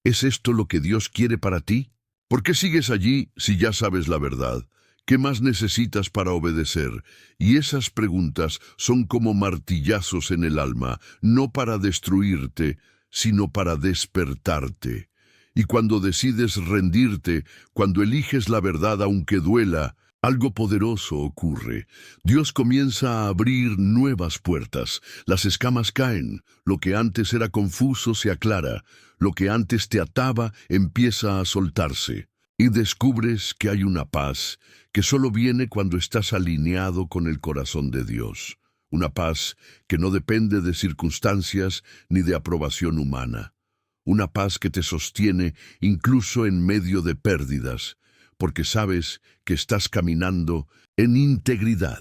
¿Es esto lo que Dios quiere para ti? ¿Por qué sigues allí si ya sabes la verdad? ¿Qué más necesitas para obedecer? Y esas preguntas son como martillazos en el alma, no para destruirte, sino para despertarte. Y cuando decides rendirte, cuando eliges la verdad aunque duela, Algo poderoso ocurre. Dios comienza a abrir nuevas puertas. Las escamas caen. Lo que antes era confuso se aclara. Lo que antes te ataba empieza a soltarse. Y descubres que hay una paz que solo viene cuando estás alineado con el corazón de Dios. Una paz que no depende de circunstancias ni de aprobación humana. Una paz que te sostiene incluso en medio de pérdidas, porque sabes que estás caminando en integridad.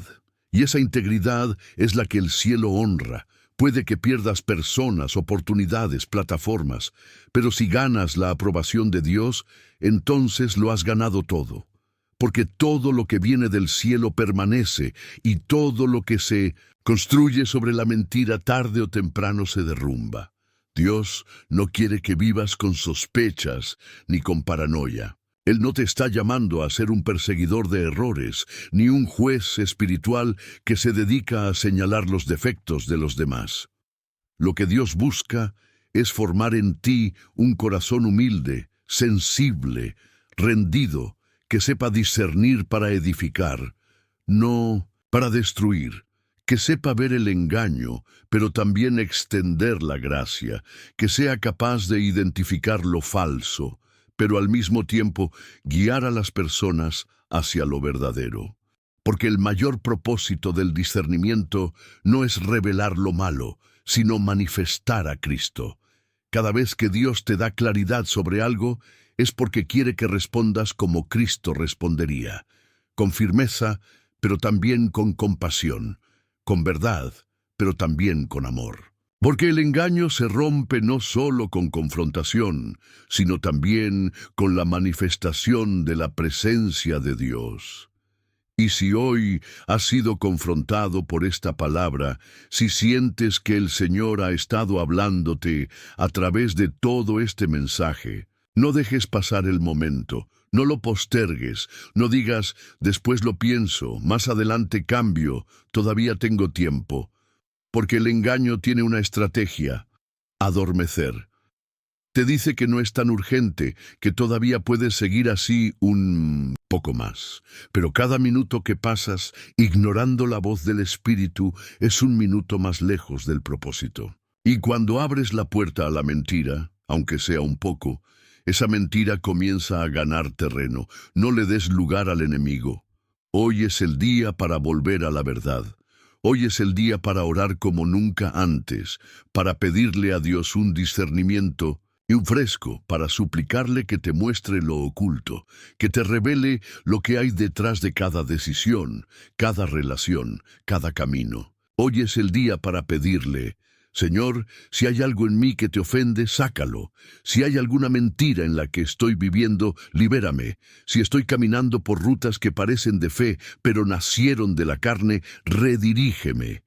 Y esa integridad es la que el cielo honra. Puede que pierdas personas, oportunidades, plataformas, pero si ganas la aprobación de Dios, entonces lo has ganado todo. Porque todo lo que viene del cielo permanece, y todo lo que se construye sobre la mentira tarde o temprano se derrumba. Dios no quiere que vivas con sospechas ni con paranoia. Él no te está llamando a ser un perseguidor de errores, ni un juez espiritual que se dedica a señalar los defectos de los demás. Lo que Dios busca es formar en ti un corazón humilde, sensible, rendido, que sepa discernir para edificar, no para destruir, que sepa ver el engaño, pero también extender la gracia, que sea capaz de identificar lo falso, pero al mismo tiempo guiar a las personas hacia lo verdadero. Porque el mayor propósito del discernimiento no es revelar lo malo, sino manifestar a Cristo. Cada vez que Dios te da claridad sobre algo, es porque quiere que respondas como Cristo respondería, con firmeza, pero también con compasión, con verdad, pero también con amor. Porque el engaño se rompe no solo con confrontación, sino también con la manifestación de la presencia de Dios. Y si hoy has sido confrontado por esta palabra, si sientes que el Señor ha estado hablándote a través de todo este mensaje, no dejes pasar el momento, no lo postergues, no digas, después lo pienso, más adelante cambio, todavía tengo tiempo. Porque el engaño tiene una estrategia: adormecer. Te dice que no es tan urgente, que todavía puedes seguir así un poco más. Pero cada minuto que pasas ignorando la voz del Espíritu es un minuto más lejos del propósito. Y cuando abres la puerta a la mentira, aunque sea un poco, esa mentira comienza a ganar terreno. No le des lugar al enemigo. Hoy es el día para volver a la verdad. Hoy es el día para orar como nunca antes, para pedirle a Dios un discernimiento y un fresco, para suplicarle que te muestre lo oculto, que te revele lo que hay detrás de cada decisión, cada relación, cada camino. Hoy es el día para pedirle: Señor, si hay algo en mí que te ofende, sácalo. Si hay alguna mentira en la que estoy viviendo, libérame. Si estoy caminando por rutas que parecen de fe, pero nacieron de la carne, redirígeme.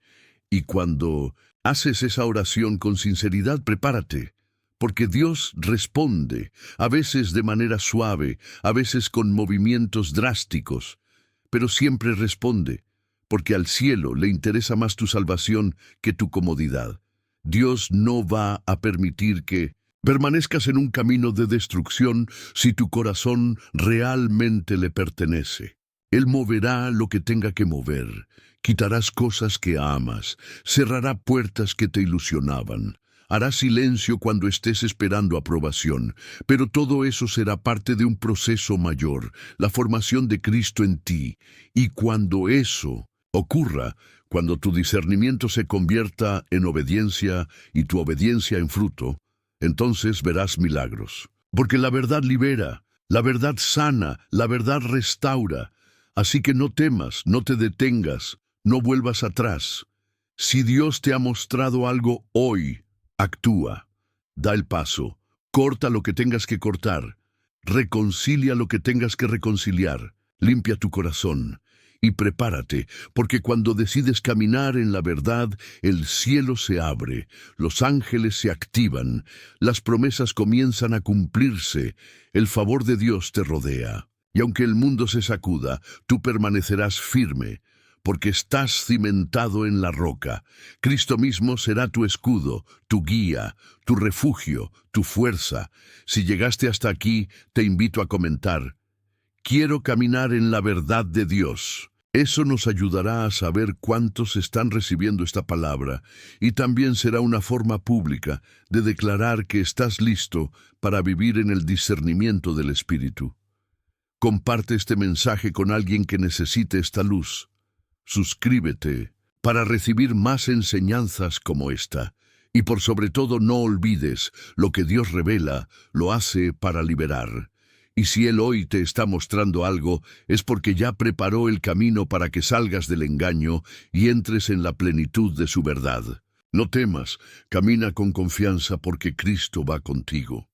Y cuando haces esa oración con sinceridad, prepárate, porque Dios responde, a veces de manera suave, a veces con movimientos drásticos, pero siempre responde, porque al cielo le interesa más tu salvación que tu comodidad. Dios no va a permitir que permanezcas en un camino de destrucción si tu corazón realmente le pertenece. Él moverá lo que tenga que mover, quitarás cosas que amas, cerrará puertas que te ilusionaban, hará silencio cuando estés esperando aprobación, pero todo eso será parte de un proceso mayor, la formación de Cristo en ti, y cuando eso ocurra, cuando tu discernimiento se convierta en obediencia y tu obediencia en fruto, entonces verás milagros. Porque la verdad libera, la verdad sana, la verdad restaura. Así que no temas, no te detengas, no vuelvas atrás. Si Dios te ha mostrado algo hoy, actúa, da el paso, corta lo que tengas que cortar, reconcilia lo que tengas que reconciliar, limpia tu corazón. Y prepárate, porque cuando decides caminar en la verdad, el cielo se abre, los ángeles se activan, las promesas comienzan a cumplirse, el favor de Dios te rodea. Y aunque el mundo se sacuda, tú permanecerás firme, porque estás cimentado en la roca. Cristo mismo será tu escudo, tu guía, tu refugio, tu fuerza. Si llegaste hasta aquí, te invito a comentar: Quiero caminar en la verdad de Dios. Eso nos ayudará a saber cuántos están recibiendo esta palabra y también será una forma pública de declarar que estás listo para vivir en el discernimiento del Espíritu. Comparte este mensaje con alguien que necesite esta luz. Suscríbete para recibir más enseñanzas como esta. Y por sobre todo no olvides, lo que Dios revela, lo hace para liberar. Y si Él hoy te está mostrando algo, es porque ya preparó el camino para que salgas del engaño y entres en la plenitud de su verdad. No temas, camina con confianza porque Cristo va contigo.